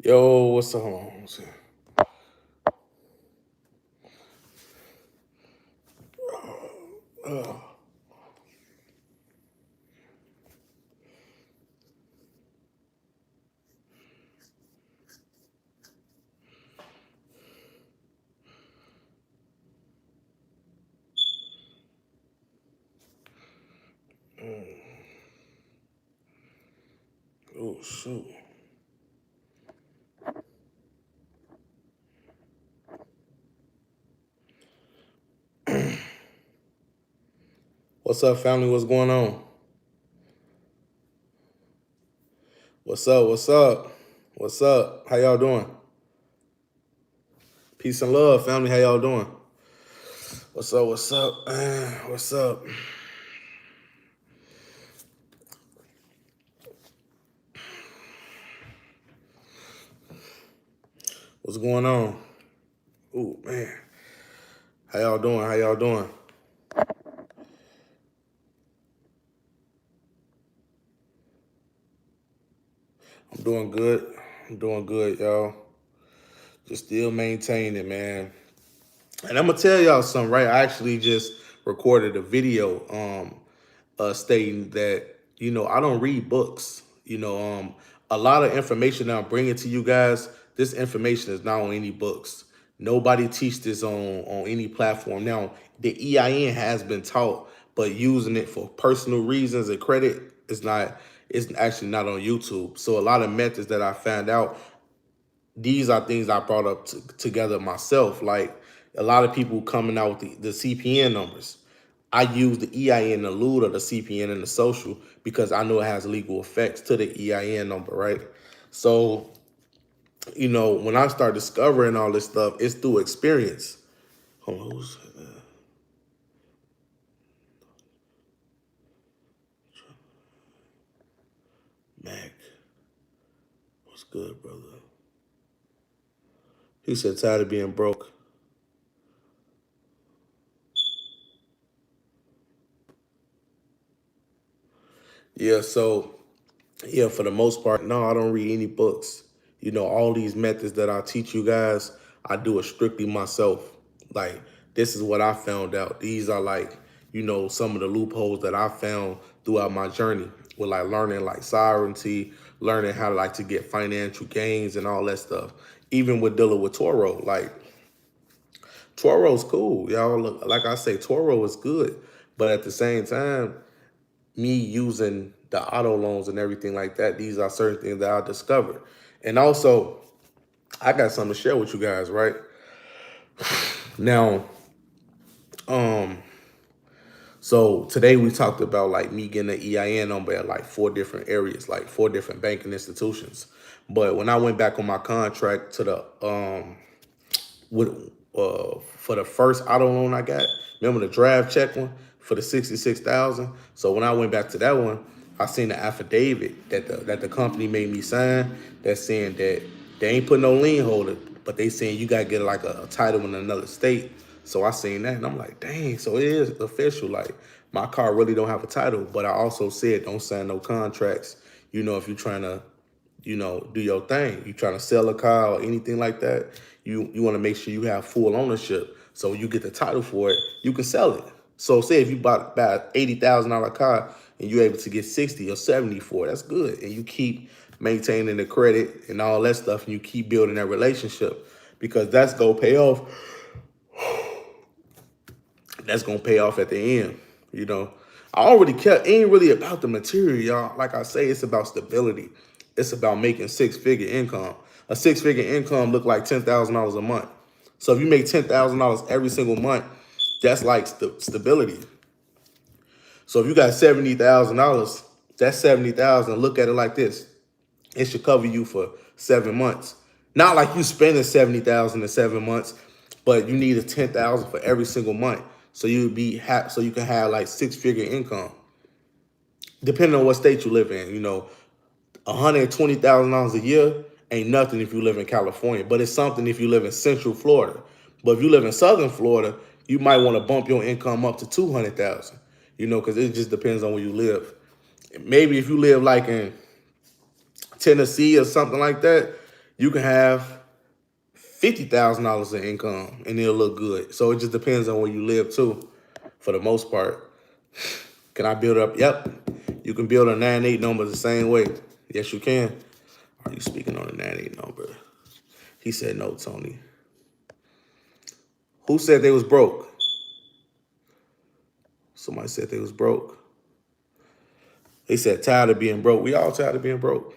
Yo, what's up? Hold on, let's see. Oh, shoot. What's up, family? What's going on? What's up? What's up? What's up? How y'all doing? Peace and love, family. How y'all doing? What's up? What's up? What's up? What's going on? Oh, man. How y'all doing? How y'all doing? I'm doing good. I'm doing good, y'all. Just still maintaining, man. And I'm gonna tell y'all something, right? I actually just recorded a video stating that, I don't read books. A lot of information that I'm bringing to you guys, this information is not on any books. Nobody teach this on any platform. Now, the EIN has been taught, but using it for personal reasons and credit is not, it's actually not on YouTube. So a lot of methods that I found out, these are things I brought up together myself. Like a lot of people coming out with the CPN numbers. I use the EIN, the LUD, or the CPN and the social because I know it has legal effects to the EIN number, right? So, when I start discovering all this stuff, it's through experience. Hold on, who's Mac? What's good, brother? He said tired of being broke. Yeah, so yeah, for the most part, no, I don't read any books. All these methods that I teach you guys, I do it strictly myself. Like, this is what I found out. These are like, some of the loopholes that I found throughout my journey with like learning like sovereignty, learning how to like to get financial gains and all that stuff. Even with dealing with Toro, like Toro's cool, y'all. Look, like I say, Toro is good, but at the same time, me using the auto loans and everything like that, these are certain things that I discovered. And also, I got something to share with you guys, right? Now, um, so today we talked about like me getting an EIN number at like 4 different areas, like 4 different banking institutions. But when I went back on my contract to the with for the first auto loan I got. Remember the draft check one for the 66,000. So when I went back to that one, I seen the affidavit that the company made me sign that's saying that they ain't put no lien holder, but they saying you gotta get like a title in another state. So I seen that and I'm like, dang, so it is official. Like my car really don't have a title, but I also said don't sign no contracts. If you're trying to do your thing. You trying to sell a car or anything like that, you want to make sure you have full ownership. So when you get the title for it, you can sell it. So say if you bought an $80,000 car and you're able to get 60 or 70 for it, that's good. And you keep maintaining the credit and all that stuff, and you keep building that relationship because that's gonna pay off. That's gonna pay off at the end. You know, I already kept. It ain't really about the material, y'all. Like I say, it's about stability. It's about making six-figure income. A six-figure income look like $10,000 a month. So if you make $10,000 every single month, that's like stability. So if you got $70,000, that's 70,000. Look at it like this: it should cover you for 7 months. Not like you spending 70,000 in 7 months, but you need a 10,000 for every single month. So so you can have like six-figure income, depending on what state you live in. $120,000 a year ain't nothing if you live in California, but it's something if you live in Central Florida. But if you live in Southern Florida, you might want to bump your income up to 200,000. Because it just depends on where you live. Maybe if you live like in Tennessee or something like that, You can have $50,000 in income and it'll look good. So it just depends on where you live too, for the most part. Can I build up? Yep. You can build a 9-8 number the same way. Yes, you can. Are you speaking on a 9-8 number? He said no, Tony. Who said they was broke? Somebody said they was broke. They said tired of being broke. We all tired of being broke.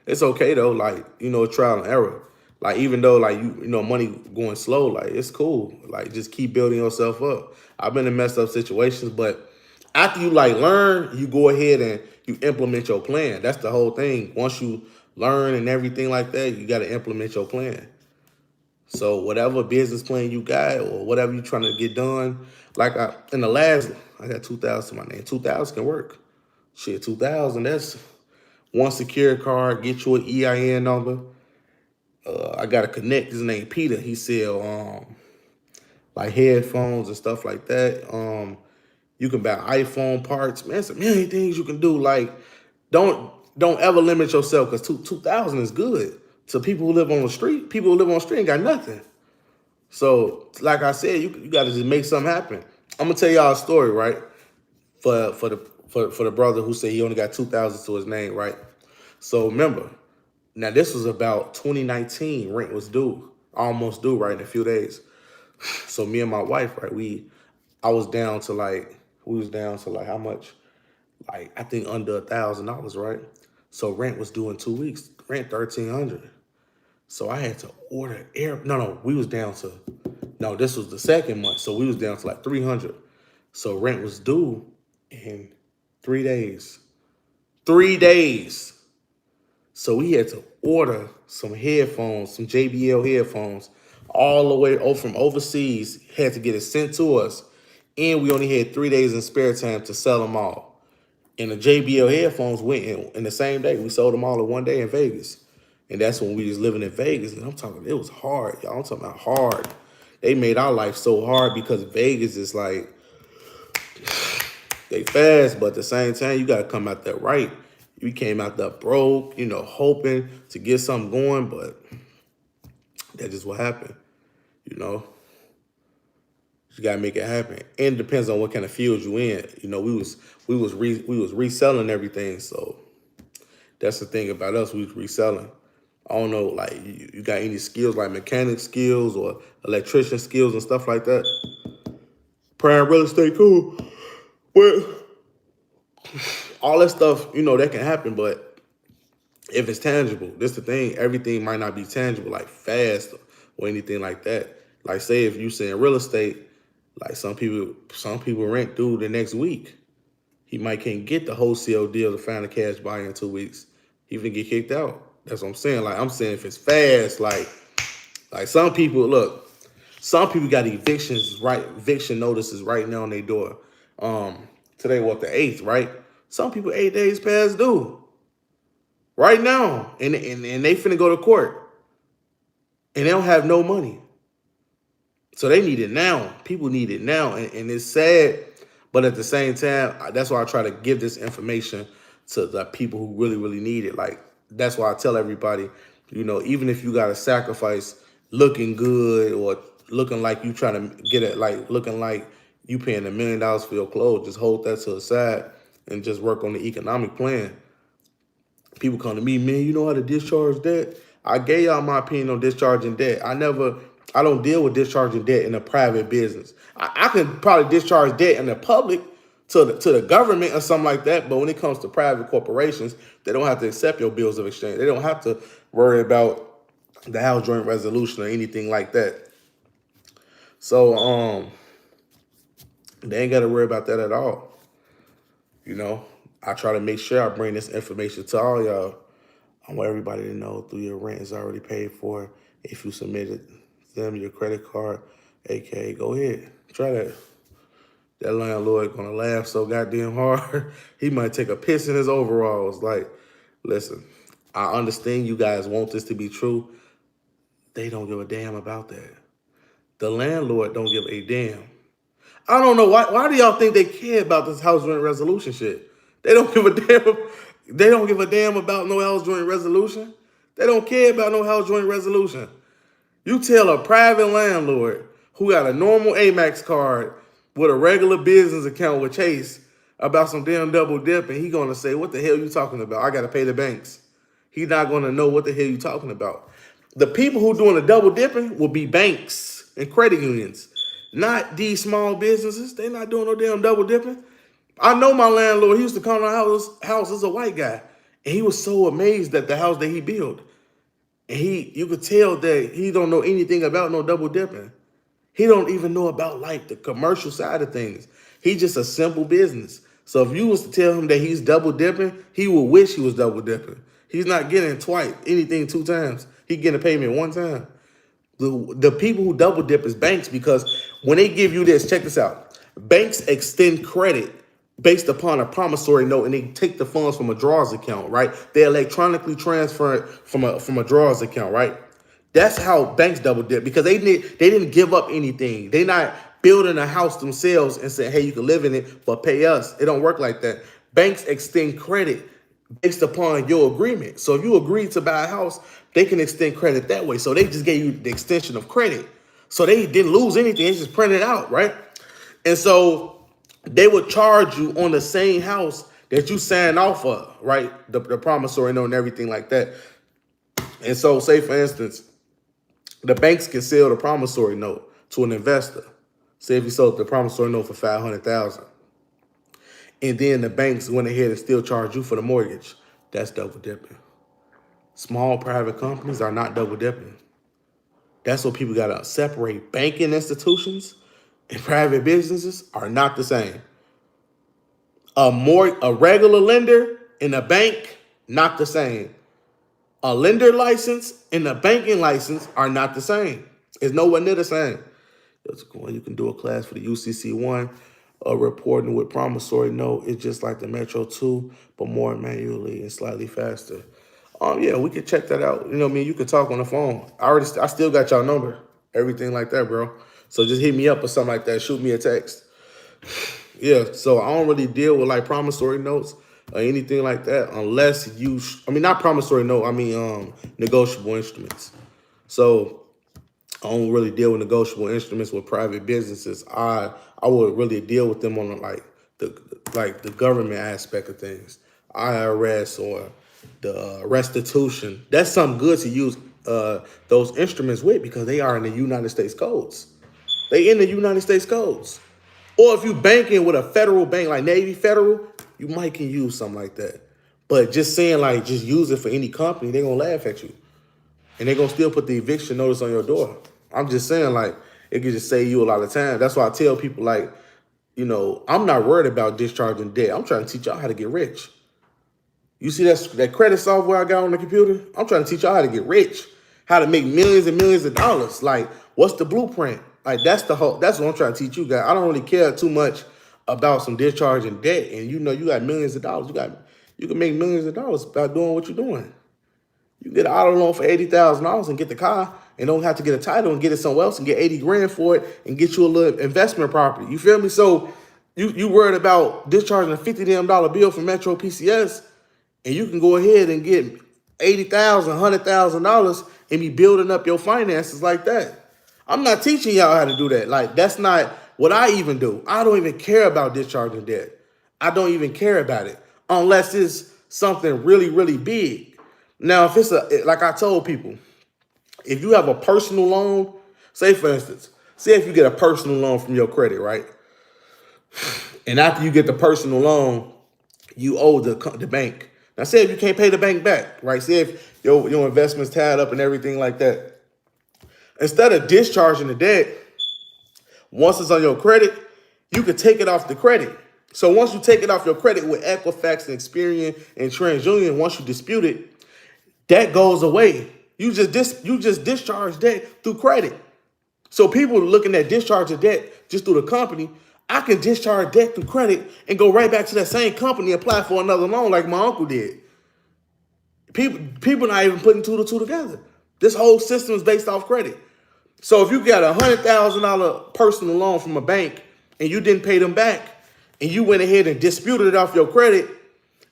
It's okay though, like, trial and error. Like, even though like money going slow, like it's cool. Like, just keep building yourself up. I've been in messed up situations, but after you like learn, you go ahead and you implement your plan. That's the whole thing. Once you learn and everything like that, you got to implement your plan. So whatever business plan you got or whatever you're trying to get done, like in the last, I got 2,000 to my name. 2,000 can work. Shit, 2,000, that's one secure card, get you an EIN number. I got to connect. His name Peter. He sell like headphones and stuff like that. You can buy iPhone parts. Man, so many things you can do. Like, don't ever limit yourself, because 2,000 is good. To people who live on the street, people who live on the street ain't got nothing. So, like I said, you got to just make something happen. I'm gonna tell y'all a story, right? For the brother who said he only got 2,000 to his name, right? So remember, now this was about 2019. Rent was due, almost due, right, in a few days. So me and my wife, right, I was down to like, we was down to like how much? Like, I think under $1,000, right? So rent was due in 2 weeks. Rent 1,300. So I had to order air. No, we was down to. No, this was the second month. So we was down to like 300. So rent was due in 3 days. 3 days. So we had to order some headphones, some JBL headphones, all the way over from overseas. Had to get it sent to us, and we only had 3 days in spare time to sell them all. And the JBL headphones went in the same day. We sold them all in one day in Vegas. And that's when we was living in Vegas. And I'm talking, it was hard, y'all. I'm talking about hard. They made our life so hard because Vegas is like, they fast, but at the same time, you got to come out there right. We came out there broke, hoping to get something going, but that's just what happened, you know. You gotta make it happen, and it depends on what kind of field you in. We was reselling everything, so that's the thing about us. We was reselling. I don't know, like you got any skills like mechanic skills or electrician skills and stuff like that. Prime real estate, cool. Well, all that stuff, that can happen, but if it's tangible, this the thing. Everything might not be tangible, like fast or anything like that. Like, say if you say in real estate, like some people rent due the next week. He might can't get the wholesale deal to find a cash buyer in 2 weeks. He even get kicked out. That's what I'm saying. Like, I'm saying if it's fast, like some people, look, some people got eviction notices right now on their door. Today, what, the 8th, right? Some people 8 days past due. Right now. And they finna go to court. And they don't have no money. So they need it now. People need it now. And it's sad. But at the same time, that's why I try to give this information to the people who really, really need it. Like, that's why I tell everybody, even if you got to sacrifice looking good or looking like you trying to get it, like looking like you paying $1 million for your clothes, just hold that to the side and just work on the economic plan. People come to me, man, you know how to discharge debt? I gave y'all my opinion on discharging debt. I don't deal with discharging debt in a private business. I can probably discharge debt in the public to the government or something like that, but when it comes to private corporations, they don't have to accept your bills of exchange. They don't have to worry about the House Joint Resolution or anything like that. So they ain't got to worry about that at all. I try to make sure I bring this information to all y'all. I want everybody to know through your rent is already paid for. If you submitted them your credit card, aka go ahead, try that. That landlord gonna laugh so goddamn hard. He might take a piss in his overalls. Like, listen, I understand you guys want this to be true. They don't give a damn about that. The landlord don't give a damn. I don't know why do y'all think they care about this house joint resolution shit? They don't give a damn. They don't give a damn about no house joint resolution. They don't care about no house joint resolution. You tell a private landlord who got a normal Amex card with a regular business account with Chase about some damn double dip, and he gonna say, "What the hell you talking about? I gotta pay the banks." He's not gonna know what the hell you talking about. The people who doing the double dipping will be banks and credit unions, not these small businesses. They not doing no damn double dipping. I know my landlord. He used to come to our house as a white guy, and he was so amazed at the house that he built. And you could tell that he don't know anything about no double dipping. He don't even know about like the commercial side of things. He's just a simple business. So if you was to tell him that he's double dipping, he would wish he was double dipping. He's not getting twice anything two times. He getting a payment one time. The people who double dip is banks, because when they give you this, check this out. Banks extend credit based upon a promissory note, and they take the funds from a drawers account, right? They electronically transfer it from a drawers account, right? That's how banks double dip, because they didn't give up anything. They not building a house themselves and saying, "Hey, you can live in it, but pay us." It don't work like that. Banks extend credit based upon your agreement. So if you agree to buy a house, they can extend credit that way. So they just gave you the extension of credit. So they didn't lose anything. They just printed it out, right? And so they would charge you on the same house that you signed off of, right? The promissory note and everything like that. And so say, for instance, the banks can sell the promissory note to an investor. Say if you sold the promissory note for $500,000, and then the banks went ahead and still charge you for the mortgage. That's double dipping. Small private companies are not double dipping. That's what people got to separate. Banking institutions and private businesses are not the same. A regular lender and a bank, not the same. A lender license and a banking license are not the same. It's nowhere near the same. You can do a class for the UCC1, reporting with promissory note. It's just like the Metro 2, but more manually and slightly faster. Yeah, we could check that out. You know what I mean? You could talk on the phone. I still got y'all number, everything like that, bro. So just hit me up or something like that. Shoot me a text. Yeah, so I don't really deal with like promissory notes or anything like that unless not promissory note, negotiable instruments. So I don't really deal with negotiable instruments with private businesses. I would really deal with them on the government aspect of things, IRS or the restitution. That's something good to use those instruments with, because they are in the United States codes. They in the United States codes. Or if you banking with a federal bank like Navy Federal, you might can use something like that. But just saying like just use it for any company, they're gonna laugh at you. And they're going to still put the eviction notice on your door. I'm just saying, like, it could just save you a lot of time. That's why I tell people, like, I'm not worried about discharging debt. I'm trying to teach y'all how to get rich. You see that credit software I got on the computer? I'm trying to teach y'all how to get rich, how to make millions and millions of dollars. Like, what's the blueprint? Like, that's what I'm trying to teach you guys. I don't really care too much about some discharging debt. And you got millions of dollars. You can make millions of dollars by doing what you're doing. You get an auto loan for $80,000 and get the car, and don't have to get a title and get it somewhere else and get 80 grand for it and get you a little investment property. You feel me? So you worried about discharging a $50 damn bill from Metro PCS, and you can go ahead and get $80,000, $100,000 and be building up your finances like that. I'm not teaching y'all how to do that. Like, that's not what I even do. I don't even care about discharging debt. I don't even care about it unless it's something really, really big. Now, if it's like I told people, if you have a personal loan, say for instance, if you get a personal loan from your credit, right? And after you get the personal loan, you owe the bank. Now, say if you can't pay the bank back, right? Say if your investment's tied up and everything like that. Instead of discharging the debt, once it's on your credit, you could take it off the credit. So once you take it off your credit with Equifax and Experian and TransUnion, once you dispute it, that goes away. You just discharge debt through credit. So people looking at discharge of debt just through the company, I can discharge debt through credit and go right back to that same company and apply for another loan like my uncle did. People not even putting two to two together. This whole system is based off credit. So if you got a $100,000 personal loan from a bank and you didn't pay them back and you went ahead and disputed it off your credit,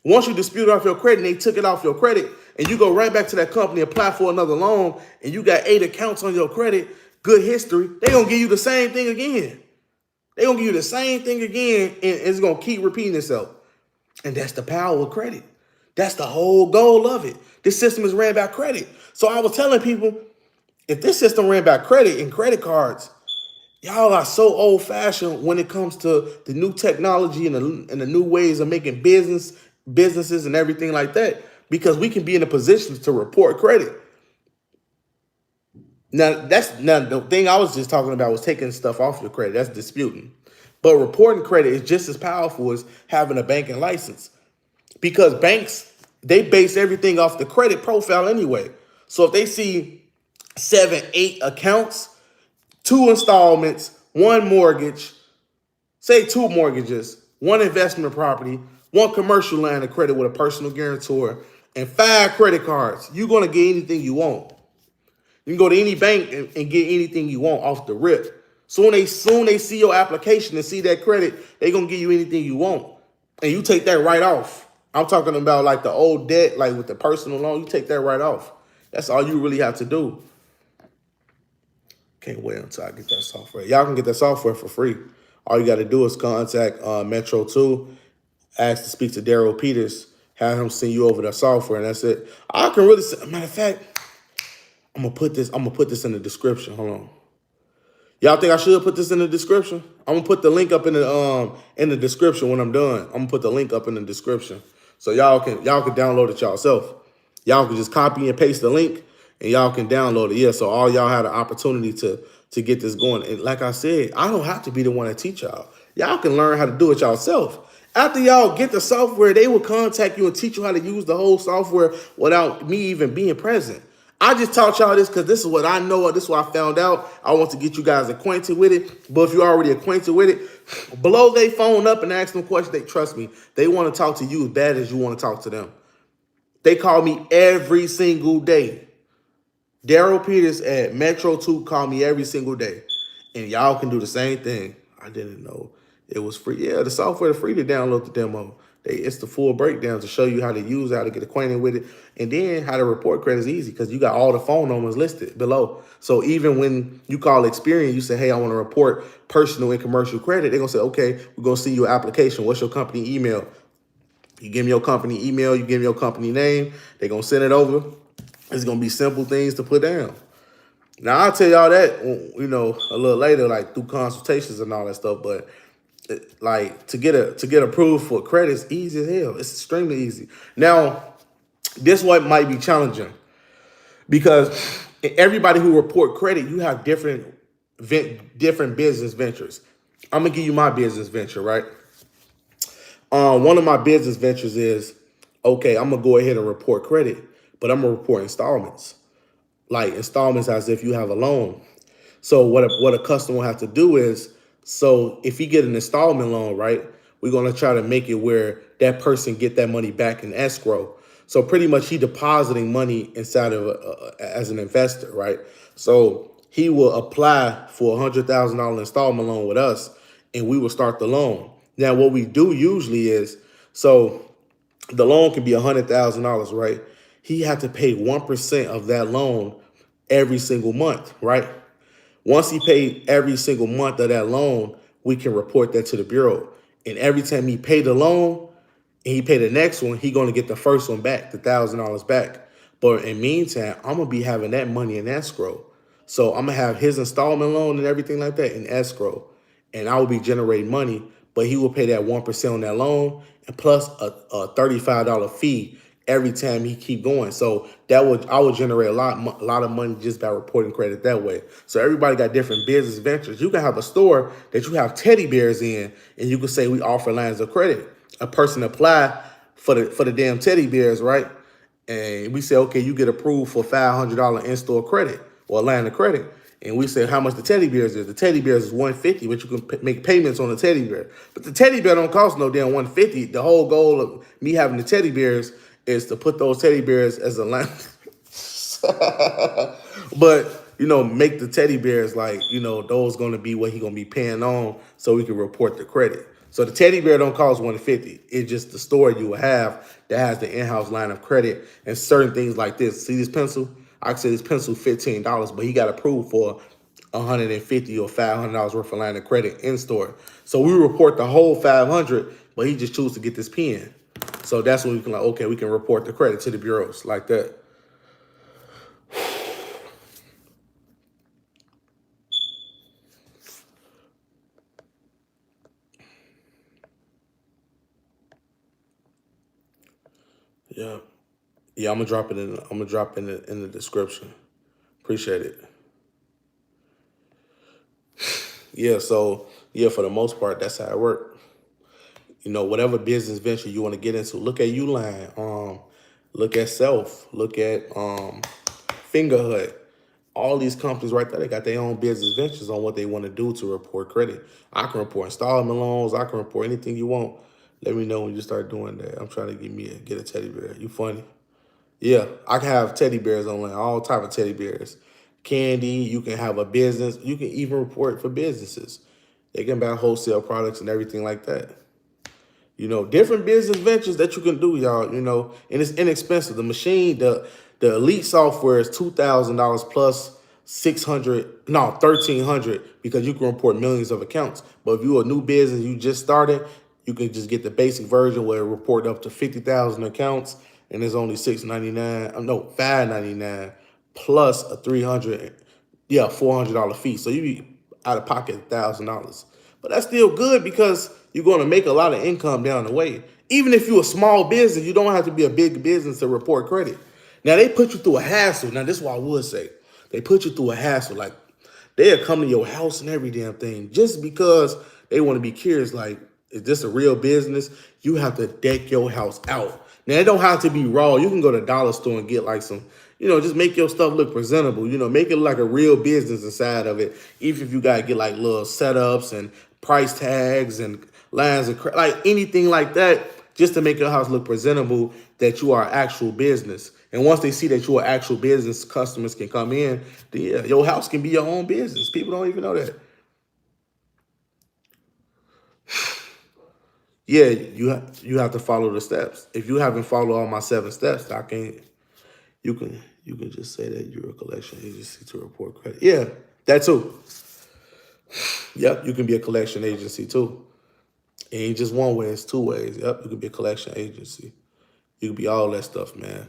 once you disputed off your credit and they took it off your credit, and you go right back to that company, apply for another loan, and you got 8 accounts on your credit, good history, they gonna give you the same thing again. They gonna give you the same thing again, and it's gonna keep repeating itself. And that's the power of credit. That's the whole goal of it. This system is ran by credit. So I was telling people, if this system ran by credit and credit cards, y'all are so old fashioned when it comes to the new technology and the new ways of making businesses and everything like that, because we can be in a position to report credit. Now the thing I was just talking about was taking stuff off your credit. That's disputing. But reporting credit is just as powerful as having a banking license, because banks, they base everything off the credit profile anyway. So if they see 7, 8 accounts, 2 installments, 1 mortgage, say 2 mortgages, 1 investment property, 1 commercial line of credit with a personal guarantor, and 5 credit cards, you're going to get anything you want. You can go to any bank and get anything you want off the rip. Soon they see your application and see that credit, they going to give you anything you want. And you take that right off. I'm talking about like the old debt, like with the personal loan, you take that right off. That's all you really have to do. Can't wait until I get that software. Y'all can get that software for free. All you got to do is contact Metro 2, ask to speak to Daryl Peters, have him send you over the software, and that's it. I can really say, matter of fact, I'm gonna put this in the description. Hold on. Y'all think I should put this in the description? I'm gonna put the link up in the description when I'm done. I'm gonna put the link up in the description. So y'all can download it yourself. Y'all can just copy and paste the link and y'all can download it. Yeah, so all y'all had an opportunity to get this going. And like I said, I don't have to be the one to teach y'all. Y'all can learn how to do it yourself. After y'all get the software, they will contact you and teach you how to use the whole software without me even being present. I just taught y'all this because this is what I know. This is what I found out. I want to get you guys acquainted with it. But if you're already acquainted with it, blow their phone up and ask them questions. They trust me. They want to talk to you as bad as you want to talk to them. They call me every single day. Daryl Peters at Metro 2 call me every single day. And y'all can do the same thing. I didn't know it was free. Yeah, the software is free to download the demo. It's the full breakdown to show you how to use it, how to get acquainted with it, and then how to report credit is easy because you got all the phone numbers listed below. So even when you call Experian, you say, hey, I want to report personal and commercial credit, they're going to say, okay, we're going to see your application. What's your company email? You give me your company email, you give me your company name, they're going to send it over. It's going to be simple things to put down. Now, I'll tell y'all that, a little later, like through consultations and all that stuff, but like to get approved for credit is easy as hell. It's extremely easy. Now, this one might be challenging because everybody who report credit, you have different business ventures. I'm gonna give you my business venture, right? One of my business ventures is, okay, I'm gonna go ahead and report credit, but I'm gonna report installments. Like installments as if you have a loan. So what a customer will have to do is, so if you get an installment loan, right, we're going to try to make it where that person get that money back in escrow. So pretty much he depositing money inside of as an investor, right? So he will apply for $100,000 installment loan with us and we will start the loan. Now, what we do usually is, so the loan can be $100,000, right? He had to pay 1% of that loan every single month, right? Once he paid every single month of that loan, we can report that to the bureau. And every time he paid the loan and he paid the next one, he going to get the first one back, the $1,000 back. But in the meantime, I'm going to be having that money in escrow. So I'm going to have his installment loan and everything like that in escrow. And I will be generating money, but he will pay that 1% on that loan and plus a $35 fee every time he keep going. So I would generate a lot of money just by reporting credit that way. So everybody got different business ventures. You can have a store that you have teddy bears in, and you can say we offer lines of credit. A person apply for the damn teddy bears, right? And we say, okay, you get approved for $500 in-store credit or a line of credit. And we say how much the teddy bears is. The teddy bears is $150, but you can make payments on the teddy bear. But the teddy bear don't cost no damn $150. The whole goal of me having the teddy bears is to put those teddy bears as a line. But, make the teddy bears like, those going to be what he going to be paying on so we can report the credit. So the teddy bear don't cost 150. It's just the store you will have that has the in-house line of credit and certain things like this. See this pencil? I can say this pencil $15, but he got approved for 150 or $500 worth of line of credit in store. So we report the whole 500, but he just choose to get this pen. So that's when we can like, okay, we can report the credit to the bureaus like that. Yeah. Yeah, I'm gonna drop it in. I'm gonna drop in the description. Appreciate it. Yeah. So yeah, for the most part, that's how it works. Whatever business venture you want to get into, look at Uline, look at Self, look at Fingerhut. All these companies right there, they got their own business ventures on what they want to do to report credit. I can report installment loans. I can report anything you want. Let me know when you start doing that. I'm trying to get a teddy bear. You funny? Yeah, I can have teddy bears online, all type of teddy bears. Candy, you can have a business. You can even report for businesses. They can buy wholesale products and everything like that. Different business ventures that you can do, y'all, and it's inexpensive. The elite software is $2,000 plus 600, no, 1,300 because you can report millions of accounts. But if you're a new business, you just started, you can just get the basic version where it report up to 50,000 accounts and it's only $699, no, $599 plus a 300, yeah, $400 fee. So you be out of pocket $1,000. But that's still good because you're going to make a lot of income down the way. Even if you're a small business, you don't have to be a big business to report credit. Now, they put you through a hassle. Now, this is what I would say. They put you through a hassle. Like, they'll come to your house and every damn thing just because they want to be curious. Like, is this a real business? You have to deck your house out. Now, it don't have to be raw. You can go to the dollar store and get like some, just make your stuff look presentable. Make it like a real business inside of it. Even if you got to get like little setups and price tags and lines of like anything like that, just to make your house look presentable that you are actual business. And once they see that you are actual business, customers can come in. Then yeah, your house can be your own business. People don't even know that. Yeah, you have to follow the steps. If you haven't followed all my 7 steps, I can't. You can just say that you're a collection agency to report credit. Yeah, that too. Yep, you can be a collection agency too. It ain't just one way; it's 2 ways. Yep, you can be a collection agency. You can be all that stuff, man.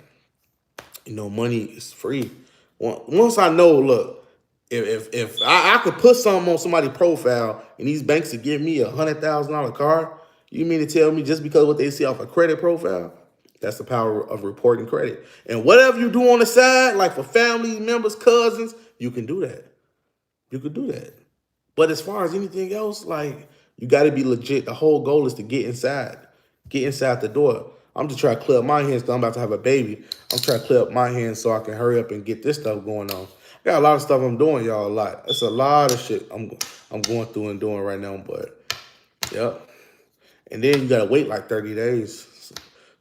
Money is free. Once I know, look, if I could put something on somebody's profile and these banks would give me $100,000 car, you mean to tell me just because of what they see off a credit profile? That's the power of reporting credit. And whatever you do on the side, like for family members, cousins, you can do that. You could do that. But as far as anything else, like you got to be legit. The whole goal is to get inside the door. I'm just trying to clear up my hands because I'm about to have a baby. I'm trying to clear up my hands so I can hurry up and get this stuff going on. I got a lot of stuff I'm doing, y'all. A lot. It's a lot of shit I'm going through and doing right now. But yep. And then you gotta wait like 30 days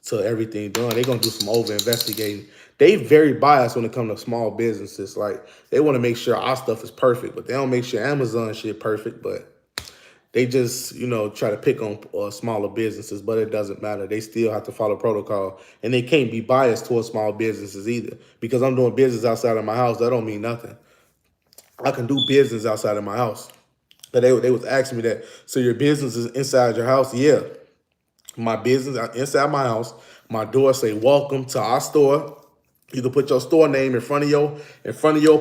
till everything done. They're gonna do some over investigating. They very biased when it comes to small businesses. Like they want to make sure our stuff is perfect, but they don't make sure Amazon shit perfect. But they just, try to pick on smaller businesses, but it doesn't matter. They still have to follow protocol, and they can't be biased towards small businesses either. Because I'm doing business outside of my house, that don't mean nothing. I can do business outside of my house. But they was asking me that. So your business is inside your house? Yeah, my business inside my house. My door say welcome to our store. You can put your store name in front of your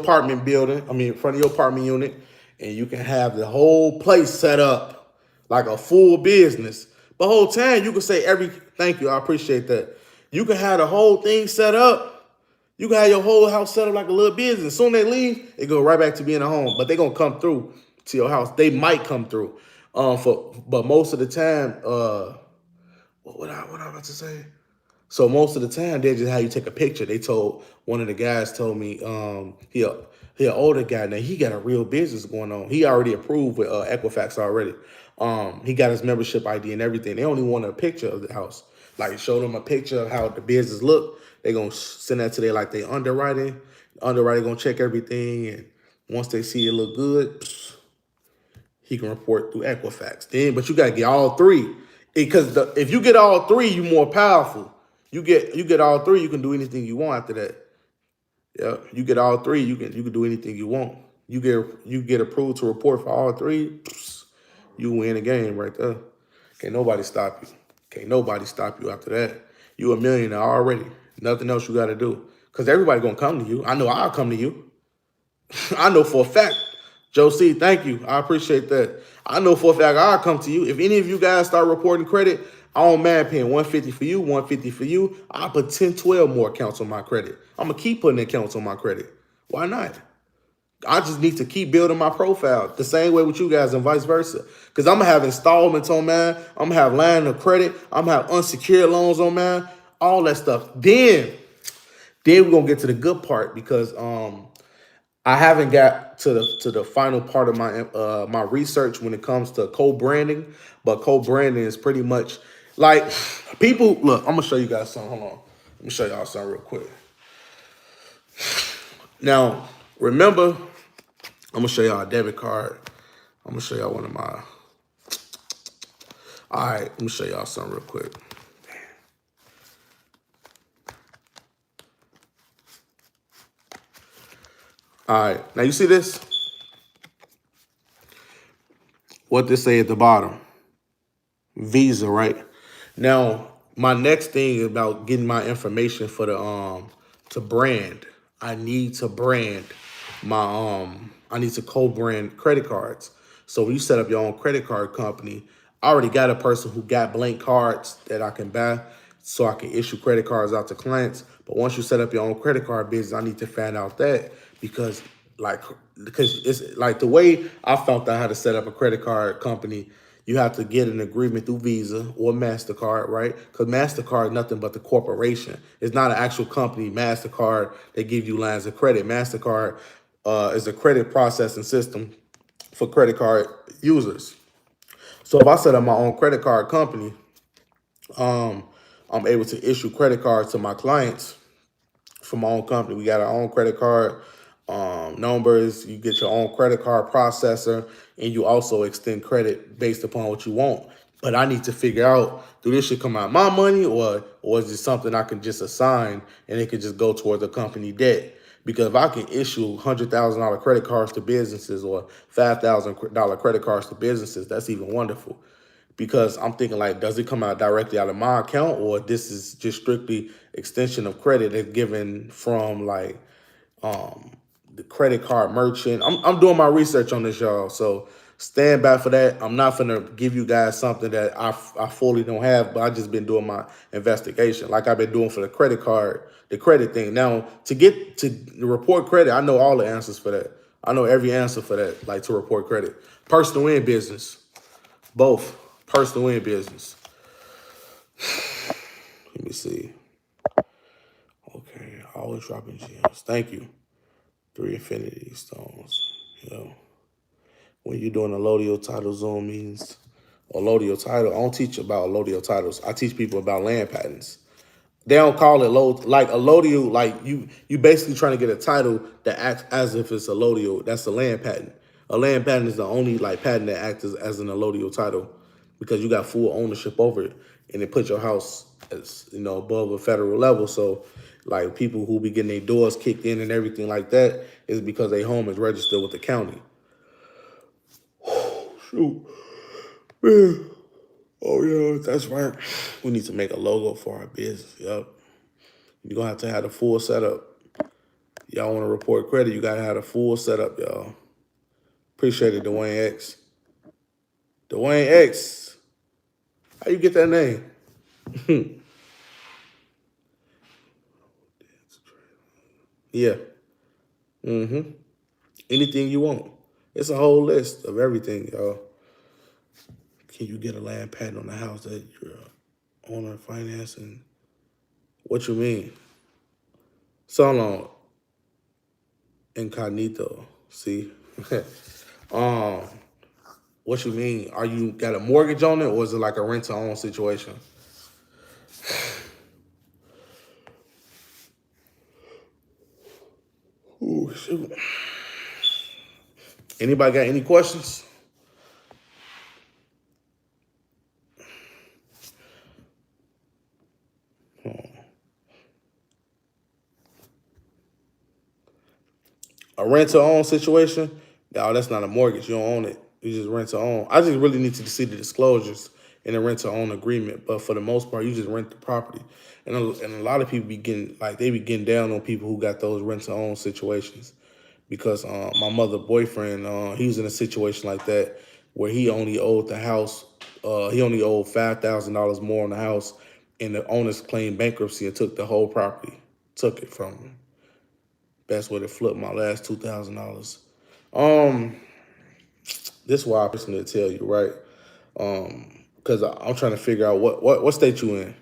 apartment building. I mean, in front of your apartment unit, and you can have the whole place set up like a full business. The whole time you can say every thank you, I appreciate that. You can have the whole thing set up. You can have your whole house set up like a little business. Soon they leave, it go right back to being a home. But they gonna come through to your house. They might come through. But most of the time, what I about to say? So most of the time, they just have you take a picture. One of the guys told me, he an older guy now. He got a real business going on. He already approved with Equifax already. He got his membership ID and everything. They only want a picture of the house. Like show them a picture of how the business look. They gonna send that to they underwriting. Underwriting gonna check everything, and once they see it look good, he can report through Equifax. Then, but you gotta get all three. Because if you get all three, you're more powerful. You get all three, you can do anything you want after that. Yeah, you get all three, you can do anything you want. You get approved to report for all three, you win the game right there. Can't nobody stop you. Can't nobody stop you after that. You a millionaire already. Nothing else you got to do. Because everybody going to come to you. I know I'll come to you. I know for a fact. Joe C, thank you. I appreciate that. I know for a fact I'll come to you. If any of you guys start reporting credit, I don't mind paying 150 for you, 150 for you. I'll put 10, 12 more accounts on my credit. I'm going to keep putting accounts on my credit. Why not? I just need to keep building my profile the same way with you guys and vice versa. Because I'm going to have installments on mine. I'm going to have line of credit. I'm going to have unsecured loans on mine. All that stuff. Then we're going to get to the good part because I haven't got to the final part of my research when it comes to co-branding. But co-branding is pretty much like people. Look, I'm going to show you guys something. Hold on. Let me show y'all something real quick. Now, remember, I'm gonna show y'all a debit card. I'm gonna show y'all one of my. All right, let me show y'all something real quick. All right, now you see this? What this say at the bottom? Visa, right? Now, my next thing is about getting my information for the to brand. I need to brand my I need to co-brand credit cards. So when you set up your own credit card company, I already got a person who got blank cards that I can buy so I can issue credit cards out to clients. But once you set up your own credit card business, I need to find out that because it's like the way I found out how to set up a credit card company, you have to get an agreement through Visa or MasterCard, right? Because MasterCard is nothing but the corporation. It's not an actual company, MasterCard, they give you lines of credit. MasterCard is a credit processing system for credit card users. So if I set up my own credit card company, um, I'm able to issue credit cards to my clients from my own company. We got our own credit card numbers. You get your own credit card processor, and you also extend credit based upon what you want. But I need to figure out, do this should come out of my money or is it something I can just assign and it could just go towards the company debt? Because if I can issue $100,000 credit cards to businesses or $5,000 credit cards to businesses, that's even wonderful. Because I'm thinking like, does it come out directly out of my account or this is just strictly extension of credit that's given from like um, the credit card merchant. I'm doing my research on this, y'all. So stand by for that. I'm not gonna give you guys something that I fully don't have, but I just been doing my investigation, like I've been doing for the credit card, the credit thing. Now to get to report credit, I know all the answers for that. I know every answer for that, like to report credit, personal and business, both personal and business. Let me see. Okay, always dropping gems. Thank you. 3 infinity stones. You know, when you're doing a Lodio title Zoom meetings or Lodio title, I don't teach about Lodio titles. I teach people about land patents. They don't call it like a Lodio, like you basically trying to get a title that acts as if it's a Lodio. That's a land patent. A land patent is the only like patent that acts as an Lodio title because you got full ownership over it and it puts your house as above a federal level. So like people who be getting their doors kicked in and everything like that is because their home is registered with the county. Shoot. Man. Oh yeah, that's right. We need to make a logo for our business. Yep. You're gonna have to have the full setup. Y'all want to report credit, you gotta have the full setup, y'all. Appreciate it, Dwayne X. Dwayne X. How you get that name? Yeah. Mm-hmm. Anything you want. It's a whole list of everything, y'all. Can you get a land patent on the house that you're owner financing? What you mean? So long. Incognito. See? um, what you mean? Are you got a mortgage on it or is it like a rent to own situation? Ooh, shoot. Anybody got any questions? A rent to own situation, no, that's not a mortgage. You don't own it. You just rent to own. I just really need to see the disclosures in a rent to own agreement. But for the most part, you just rent the property. And a lot of people be getting like they be getting down on people who got those rent to own situations because my mother boyfriend he was in a situation like that where he only owed the house he only owed $5,000 more on the house, and the owners claimed bankruptcy and took the whole property, took it from him. Best way to flip my last $2,000. Um, this is why I personally tell you, right? Because I'm trying to figure out what state you in.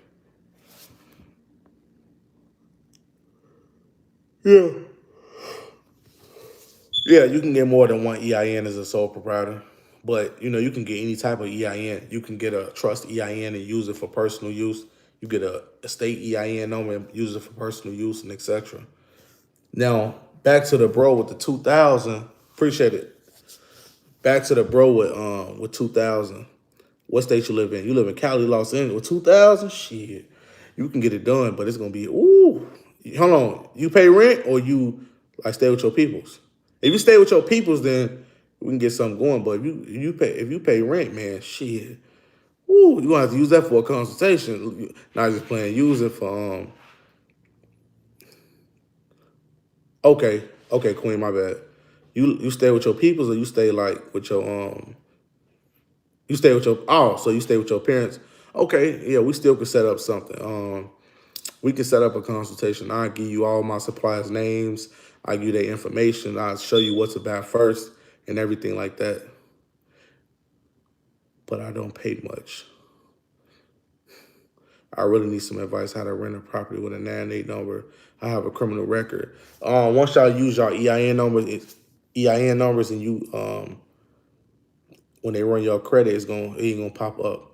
Yeah. Yeah, you can get more than one EIN as a sole proprietor, but you can get any type of EIN. You can get a trust EIN and use it for personal use. You get a estate EIN number and use it for personal use and etc. Now back to the bro with the 2000. Appreciate it. Back to the bro with 2000. What state you live in? You live in Cali, Los Angeles with 2000. Shit, you can get it done, but it's gonna be ooh. Hold on, you pay rent or you like stay with your peoples? If you stay with your peoples, then we can get something going. But if you pay rent, man, shit, ooh, you gonna have to use that for a consultation. Not just playing, use it for Okay, okay, Queen, my bad. You stay with your peoples or you stay like with your you stay with your so you stay with your parents. Okay, yeah, we still could set up something. We can set up a consultation. I'll give you all my suppliers' names. I'll give you their information. I'll show you what to buy first and everything like that. But I don't pay much. I really need some advice how to rent a property with a 9-8 number. I have a criminal record. Once y'all use y'all EIN numbers, and you when they run your credit, it ain't gonna pop up.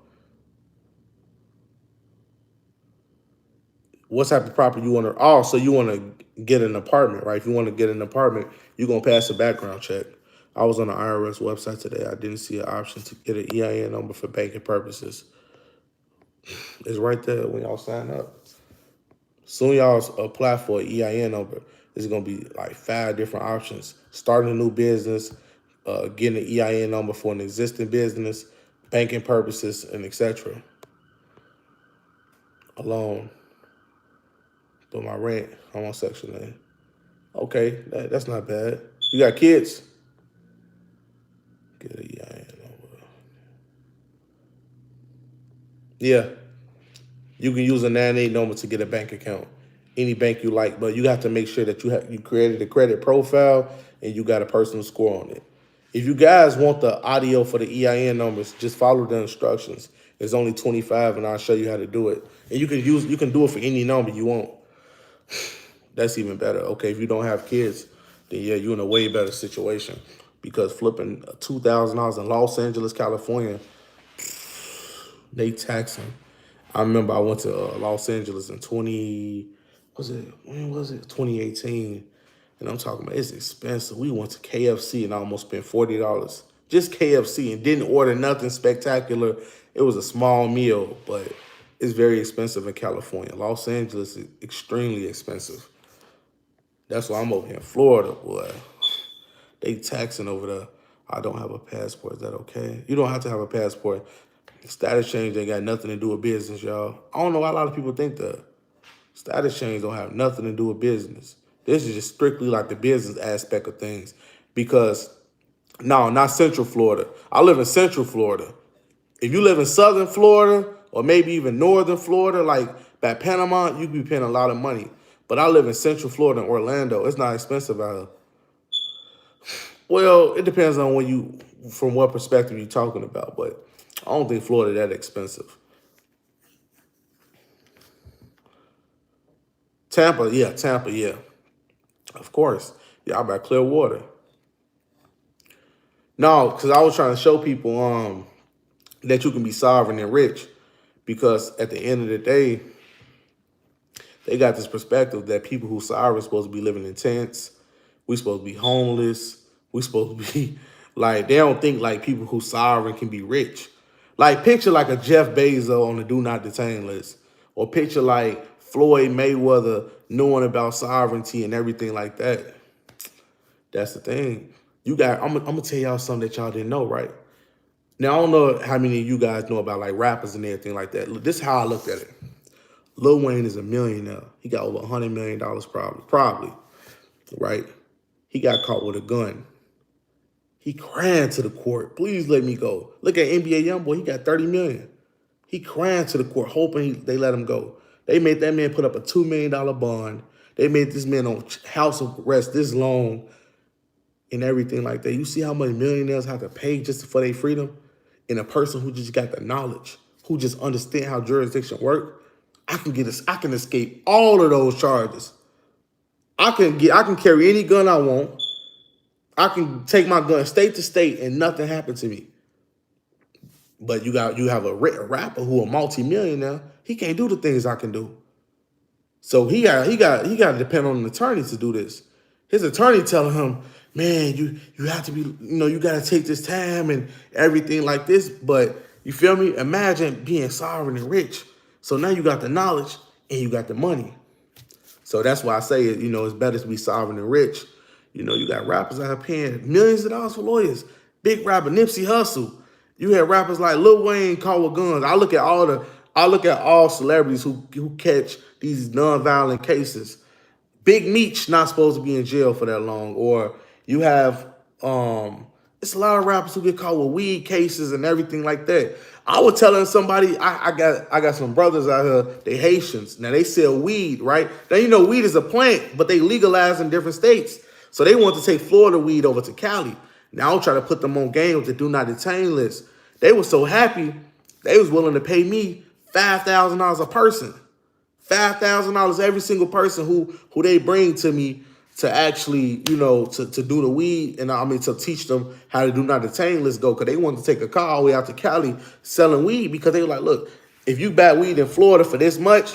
What type of property you want to? Oh, so you want to get an apartment, right? If you want to get an apartment, you're gonna pass a background check. I was on the IRS website today. I didn't see an option to get an EIN number for banking purposes. It's right there when y'all sign up. Soon y'all apply for an EIN number. There's gonna be like 5 different options: starting a new business, getting an EIN number for an existing business, banking purposes, and etc. Alone, but my rent, I'm on Section 8. Okay, that's not bad. You got kids? Get a EIN number. Yeah, you can use a 9-8 number to get a bank account, any bank you like, but you have to make sure that you created a credit profile and you got a personal score on it. If you guys want the audio for the EIN numbers, just follow the instructions. It's only 25, and I'll show you how to do it. And you can do it for any number you want. That's even better. Okay, if you don't have kids, then yeah, you're in a way better situation because flipping $2,000 in Los Angeles, California, they taxing. I remember I went to Los Angeles in 2018, and I'm talking about it's expensive. We went to KFC and I almost spent $40 just KFC and didn't order nothing spectacular. It was a small meal, but it's very expensive in California. Los Angeles is extremely expensive. That's why I'm over here in Florida, boy. They taxing over there. I don't have a passport. Is that okay? You don't have to have a passport. Status change ain't got nothing to do with business, y'all. I don't know why a lot of people think that. Status change don't have nothing to do with business. This is just strictly like the business aspect of things. Because, no, not Central Florida. I live in Central Florida. If you live in Southern Florida or maybe even Northern Florida, like by Panama, you could be paying a lot of money. But I live in Central Florida and Orlando. It's not expensive out here. Well, it depends on from what perspective you're talking about. But I don't think Florida that expensive. Tampa, yeah. Of course. Y'all about clear water. No, because I was trying to show people that you can be sovereign and rich. Because at the end of the day, they got this perspective that people who sovereign are supposed to be living in tents. We supposed to be homeless. We supposed to be like they don't think like people who sovereign can be rich. Like picture like a Jeff Bezos on the do not detain list, or picture like Floyd Mayweather knowing about sovereignty and everything like that. That's the thing. I'm gonna tell y'all something that y'all didn't know, right? Now I don't know how many of you guys know about like rappers and everything like that. This is how I looked at it. Lil Wayne is a millionaire. He got over $100 million probably, right? He got caught with a gun. He crying to the court, please let me go. Look at NBA YoungBoy, he got 30 million. He crying to the court, hoping they let him go. They made that man put up a $2 million bond. They made this man on house arrest this long and everything like that. You see how much millionaires have to pay just for their freedom? And a person who just got the knowledge, who just understand how jurisdiction work, I can escape all of those charges. I can carry any gun I want. I can take my gun state to state and nothing happened to me. But you have a rapper who a multi-millionaire. He can't do the things I can do. So he got to depend on an attorney to do this. His attorney telling him, man, you have to be, you got to take this time and everything like this. But you feel me? Imagine being sovereign and rich. So now you got the knowledge and you got the money. So that's why I say it's better to be sovereign and rich. You got rappers out here paying millions of dollars for lawyers. Big rapper Nipsey Hussle. You had rappers like Lil Wayne caught with guns. I look at all celebrities who catch these nonviolent cases. Big Meech not supposed to be in jail for that long. Or you have it's a lot of rappers who get caught with weed cases and everything like that. I was telling somebody, I got some brothers out here, they Haitians. Now they sell weed, right? Now weed is a plant, but they legalize in different states. So they want to take Florida weed over to Cali. Now I'm trying to put them on game with the do not detain list. They were so happy, they was willing to pay me $5,000 a person. $5,000 every single person who they bring to me to actually, to do the weed, and to teach them how to do not detain. Let's go, because they wanted to take a car all the way out to Cali selling weed, because they were like, look, if you buy weed in Florida for this much,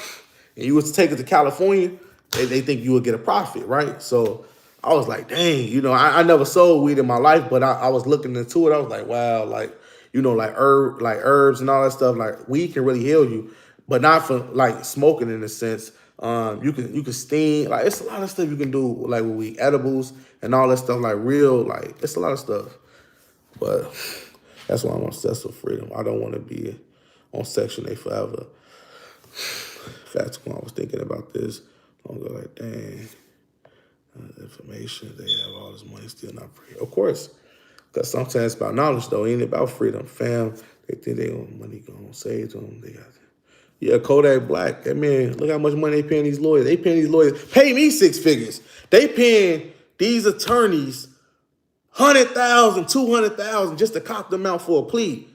and you was to take it to California, they think you would get a profit, right? So I was like, dang, I never sold weed in my life, but I was looking into it. I was like, wow, like herbs and all that stuff, like weed can really heal you, but not for like smoking in a sense. You can steam, like it's a lot of stuff you can do like with weed, edibles and all that stuff, like real, like it's a lot of stuff. But that's why I'm obsessed with freedom. I don't want to be on Section 8 forever. Fact, when I was thinking about this, I was like, dang, information, they have all this money still not free. Of course, because sometimes it's about knowledge, though. It ain't about freedom. Fam, they think they own money going to save them. They got Yeah, Kodak Black. That man, look how much money they paying these lawyers. They paying these lawyers, pay me 6 figures. They paying these attorneys 100,000, 200,000 just to cop them out for a plea.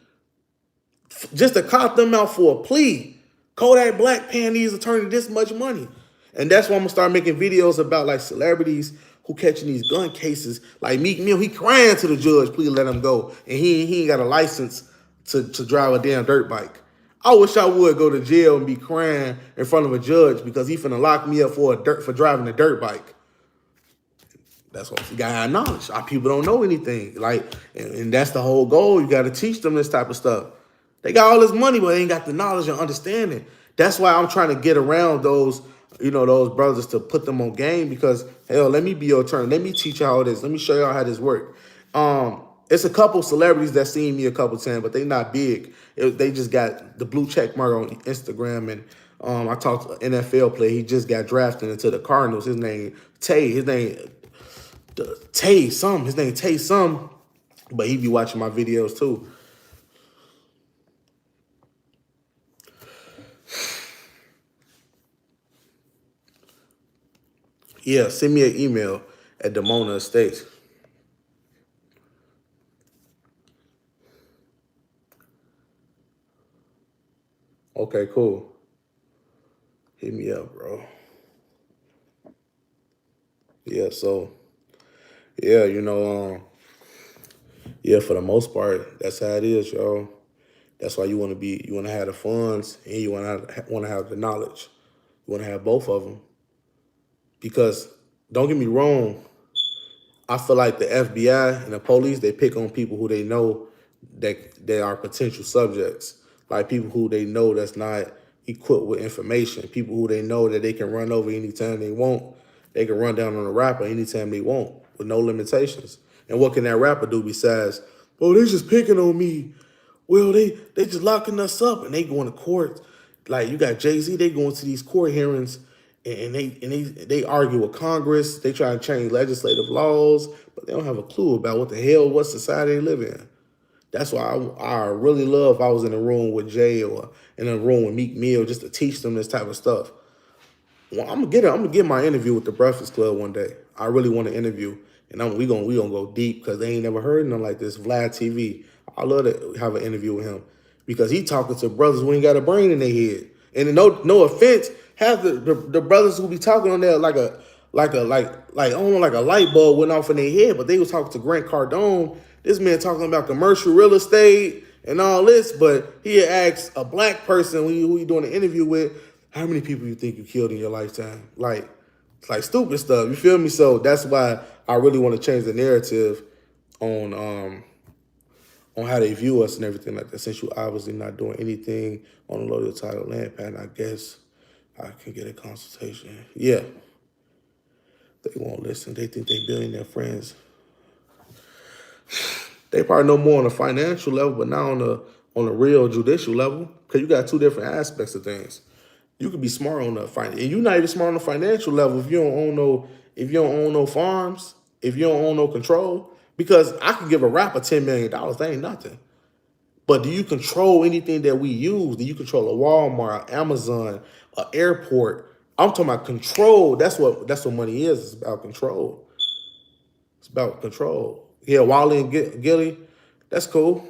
Just to cop them out for a plea. Kodak Black paying these attorneys this much money. And that's why I'm gonna start making videos about like celebrities who catching these gun cases. Like Meek Mill, he crying to the judge, please let him go. And he ain't got a license to drive a damn dirt bike. I wish I would go to jail and be crying in front of a judge because he finna lock me up for driving a dirt bike. That's what you gotta have knowledge. Our people don't know anything. Like, and that's the whole goal. You gotta teach them this type of stuff. They got all this money, but they ain't got the knowledge and understanding. That's why I'm trying to get around those, those brothers to put them on game because, hell, let me be your attorney. Let me teach you how it is. Let me show y'all how this works. It's a couple celebrities that seen me a couple times, but they not big. They just got the blue check mark on Instagram. And I talked to an NFL player. He just got drafted into the Cardinals. His name Tay. His name Tay some. His name Tay some. But he be watching my videos too. Yeah, send me an email at Demona Estates. Okay, cool. Hit me up, bro. Yeah, so yeah, yeah, for the most part, that's how it is, y'all. That's why you want to have the funds and you want to have the knowledge. You want to have both of them because don't get me wrong, I feel like the FBI and the police, they pick on people who they know that they are potential subjects, like people who they know that's not equipped with information, people who they know that they can run over anytime they want. They can run down on a rapper anytime they want. with no limitations. And what can that rapper do besides, oh, they just picking on me? Well, they just locking us up, and they going to court. Like you got Jay-Z, they going to these court hearings, and they argue with Congress. They try to change legislative laws, but they don't have a clue about what society they live in. That's why I really love if I was in a room with Jay or in a room with Meek Mill just to teach them this type of stuff. Well, I'm gonna get my interview with the Breakfast Club one day. I really want to interview, and we gonna go deep because they ain't never heard nothing like this. Vlad TV. I love to have an interview with him because he talking to brothers who ain't got a brain in their head. And no offense, have the brothers who be talking on there like I don't know, like a light bulb went off in their head, but they was talking to Grant Cardone. This man talking about commercial real estate and all this, but he had asked a black person who you doing an interview with, how many people you think you killed in your lifetime? Like, it's like stupid stuff. You feel me? So that's why I really want to change the narrative on how they view us and everything like that. Since you obviously not doing anything on the loaded title land patent, I guess I can get a consultation. Yeah, they won't listen. They think they billionaire friends. They probably know more on the financial level, but not on the real judicial level. Because you got two different aspects of things. You could be smart on the and you're not even smart on the financial level if you don't own no farms, if you don't own no control. Because I could give a rapper $10 million, that ain't nothing. But do you control anything that we use? Do you control a Walmart, Amazon, an airport? I'm talking about control. That's what money is. It's about control. It's about control. Yeah, Wally and Gilly, that's cool.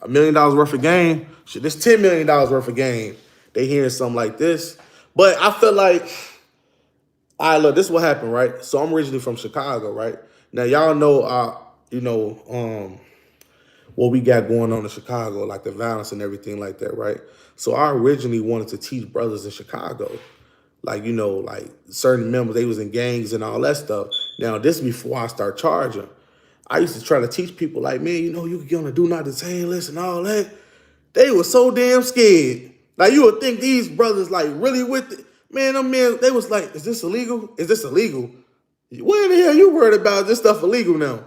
$1 million worth of game. Shit, this $10 million worth of game. They hearing something like this. But I feel like, all right, look, this is what happened, right? So I'm originally from Chicago, right? Now, y'all know, what we got going on in Chicago, like the violence and everything like that, right? So I originally wanted to teach brothers in Chicago. Like, like certain members, they was in gangs and all that stuff. Now, this is before I start charging. I used to try to teach people like, man, you could get on the do not detain list and all that. They were so damn scared. Like, you would think these brothers, like, really with it. Man, them men, they was like, is this illegal? Is this illegal? What the hell you worried about? This stuff illegal now.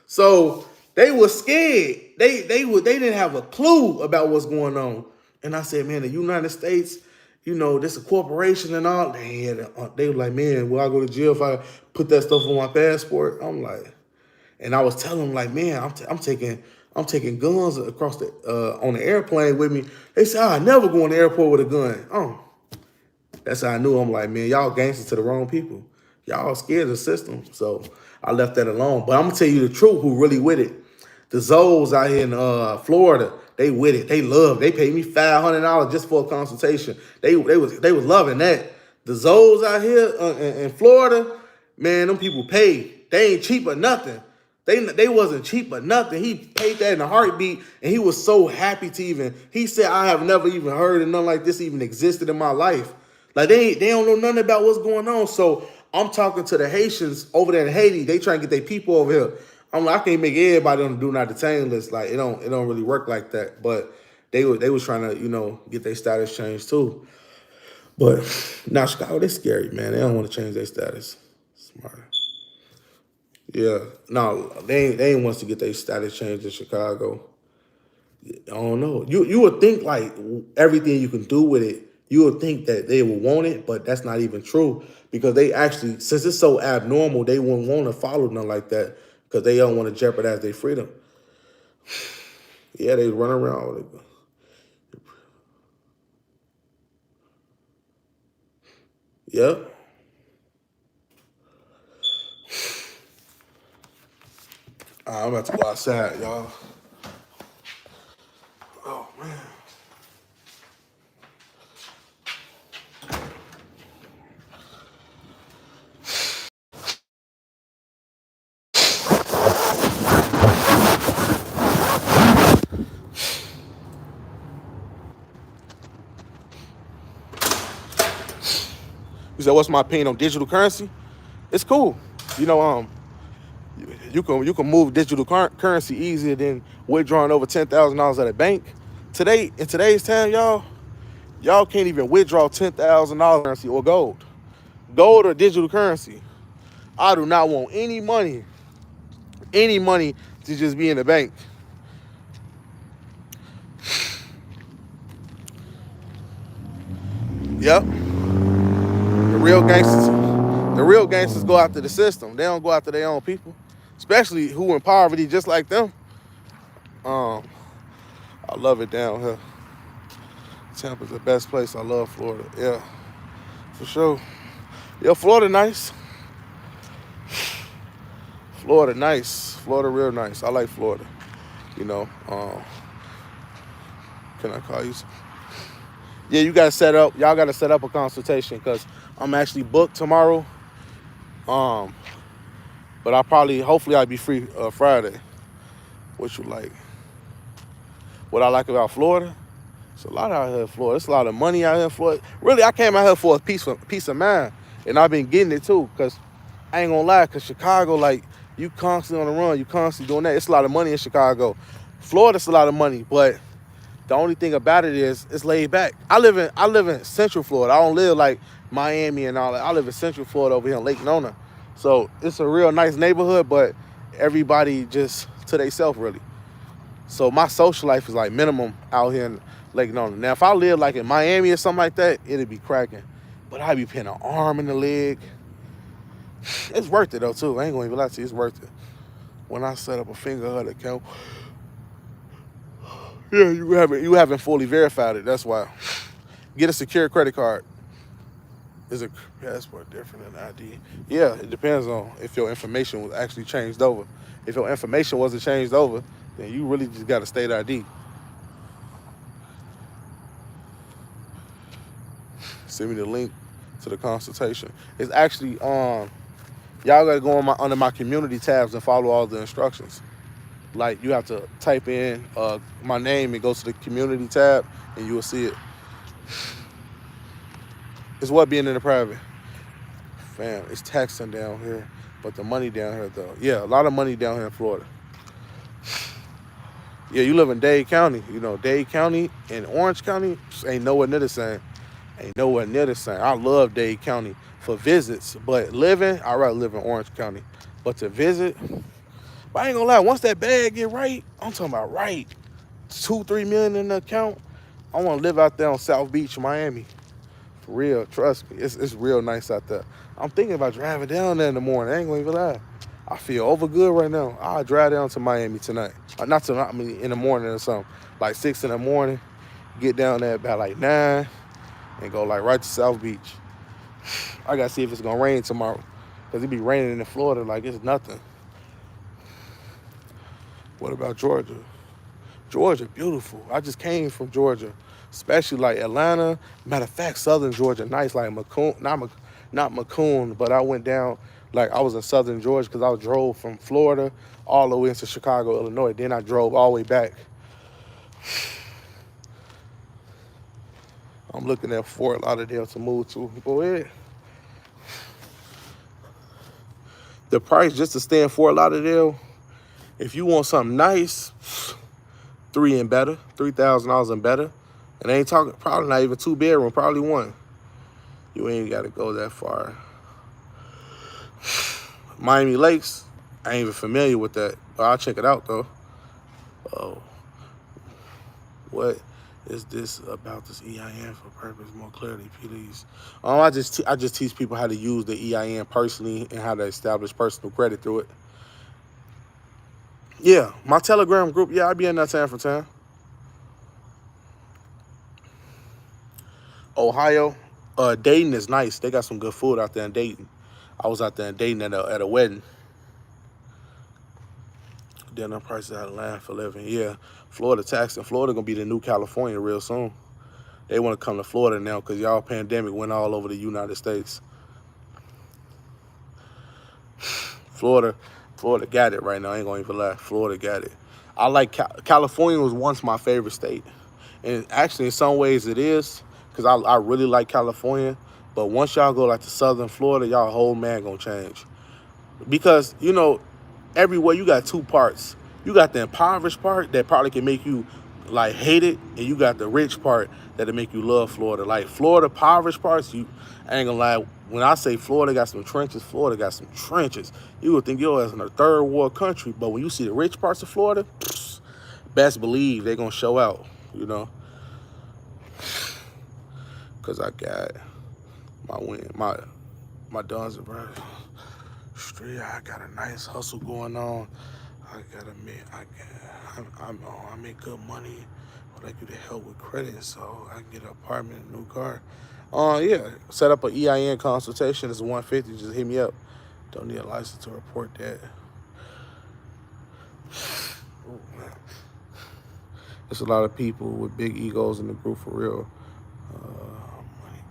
So they were scared. They didn't have a clue about what's going on. And I said, man, the United States, this a corporation and all. They were like, man, will I go to jail if I put that stuff on my passport? I'm like, and I was telling them like, man, I'm taking guns across the on the airplane with me. They said, I never go in the airport with a gun. Oh, that's how I knew. I'm like, man, y'all gangsters to the wrong people. Y'all scared of the system. So I left that alone. But I'm gonna tell you the truth, who really with it. The Zoes out here in Florida, they with it. They love. They paid me $500 just for a consultation. They was loving that. The Zoes out here in Florida, man, them people paid. They ain't cheap or nothing. They wasn't cheap or nothing. He paid that in a heartbeat, and he was so happy to even. He said, I have never even heard of nothing like this even existed in my life. Like they don't know nothing about what's going on. So I'm talking to the Haitians over there in Haiti. They trying to get their people over here. I'm like, I can't make everybody on the do not detain list. Like it don't really work like that. But they was trying to get their status changed too. But now Chicago, they scary, man. They don't want to change their status. Smart. Yeah, no, they ain't wants to get their status changed in Chicago. I don't know. You would think like everything you can do with it, you would think that they would want it, but that's not even true because they actually, since it's so abnormal, they wouldn't want to follow nothing like that because they don't want to jeopardize their freedom. Yeah, they run around. Yep. I'm about to go outside, y'all. Oh, man. You said, what's my opinion on digital currency? It's cool. You can move digital currency easier than withdrawing over $10,000 at a bank. In today's time, y'all can't even withdraw $10,000 currency or gold or digital currency. I do not want any money to just be in the bank. Yep. The real gangsters go after the system. They don't go after their own people, especially who in poverty just like them. Um, I love it down here. Tampa's the best place. I love Florida. Yeah, for sure. Yeah, Florida nice. Florida nice. Florida real nice. I like Florida. You know. Can I call you? Yeah, you gotta set up. Y'all gotta set up a consultation because I'm actually booked tomorrow. Um, but hopefully, I'll be free Friday. What you like? What I like about Florida? It's a lot out here in Florida. It's a lot of money out here in Florida. Really, I came out here for a peace of mind, and I've been getting it too. Cause I ain't gonna lie, cause Chicago, like you constantly on the run, you constantly doing that. It's a lot of money in Chicago. Florida's a lot of money, but the only thing about it is it's laid back. I live in Central Florida. I don't live like Miami and all that. I live in Central Florida over here in Lake Nona. So it's a real nice neighborhood, but everybody just to themselves really. So my social life is like minimum out here in Lake Nona. Now if I live like in Miami or something like that, it'd be cracking. But I'd be putting an arm in the leg. It's worth it though too. I ain't gonna even lie to you, it's worth it. When I set up a finger account, yeah, you haven't fully verified it. That's why. Get a secure credit card. Is a passport different than ID? Yeah, it depends on if your information was actually changed over. If your information wasn't changed over, then you really just got a state ID. Send me the link to the consultation. It's actually y'all gotta go on under my community tabs and follow all the instructions. Like you have to type in my name and go to the community tab and you will see it. It's what being in the private. Fam, it's taxing down here, but the money down here though. Yeah, a lot of money down here in Florida. Yeah, you live in Dade County. You know, Dade County and Orange County ain't nowhere near the same. Ain't nowhere near the same. I love Dade County for visits, but living, I'd rather live in Orange County. But to visit, but I ain't gonna lie, once that bag get right, I'm talking about right, 2-3 million in the account, I wanna live out there on South Beach, Miami. For real, trust me, it's real nice out there. I'm thinking about driving down there in the morning, I ain't gonna even lie. I feel over good right now. I'll drive down to Miami tonight. Not tonight, I mean in the morning or something. Like 6 in the morning, get down there about like 9, and go like right to South Beach. I gotta see if it's gonna rain tomorrow, because it be raining in Florida like it's nothing. What about Georgia? Georgia, beautiful. I just came from Georgia, especially like Atlanta. Matter of fact, Southern Georgia, nice, like Macomb, not Macomb, but I went down, like I was in Southern Georgia because I drove from Florida all the way into Chicago, Illinois. Then I drove all the way back. I'm looking at Fort Lauderdale to move to. Go ahead. The price just to stay in Fort Lauderdale, if you want something nice, $3,000 and better. And I ain't talking, probably not even 2-bedroom, probably 1. You ain't got to go that far. Miami Lakes, I ain't even familiar with that, but I'll check it out though. Oh, what is this about this EIN for purpose? More clarity, please. I just teach people how to use the EIN personally and how to establish personal credit through it. Yeah, my Telegram group, yeah, I be in that time for time. Ohio, Dayton is nice. They got some good food out there in Dayton. I was out there in Dayton at a wedding. Dinner prices out of line for living. Yeah, Florida taxing. Florida gonna be the new California real soon. They want to come to Florida now because y'all pandemic went all over the United States. Florida got it right now. I ain't gonna even lie. Florida got it. I like California was once my favorite state, and actually in some ways it is because I really like California. But once y'all go like to Southern Florida, y'all whole man gonna change because you know everywhere you got 2 parts. You got the impoverished part that probably can make you like hate it, and you got the rich part that'll make you love Florida. Like Florida, impoverished parts, I ain't gonna lie. When I say Florida got some trenches, Florida got some trenches. You would think you're in a third world country, but when you see the rich parts of Florida, best believe they gonna show out. You know, cause I got my win, my Duns and Bradley street. I got a nice hustle going on. I got a man. I make good money. I'd like you to help with credit, so I can get an apartment, a new car. Yeah. Set up an EIN consultation. It's 150. Just hit me up. Don't need a license to report that. Ooh, man. There's a lot of people with big egos in the group for real. Money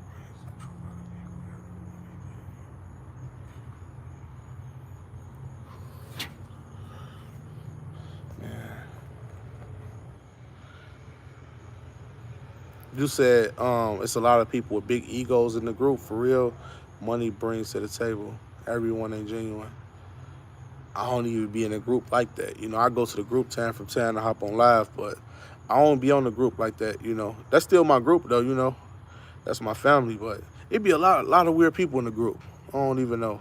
man. You said it's a lot of people with big egos in the group for real. Money brings to the table. Everyone ain't genuine. I don't even be in a group like that. I go to the group time from time to hop on live, but I don't be on the group like that. That's still my group though. That's my family, but it be a lot of weird people in the group. I don't even know.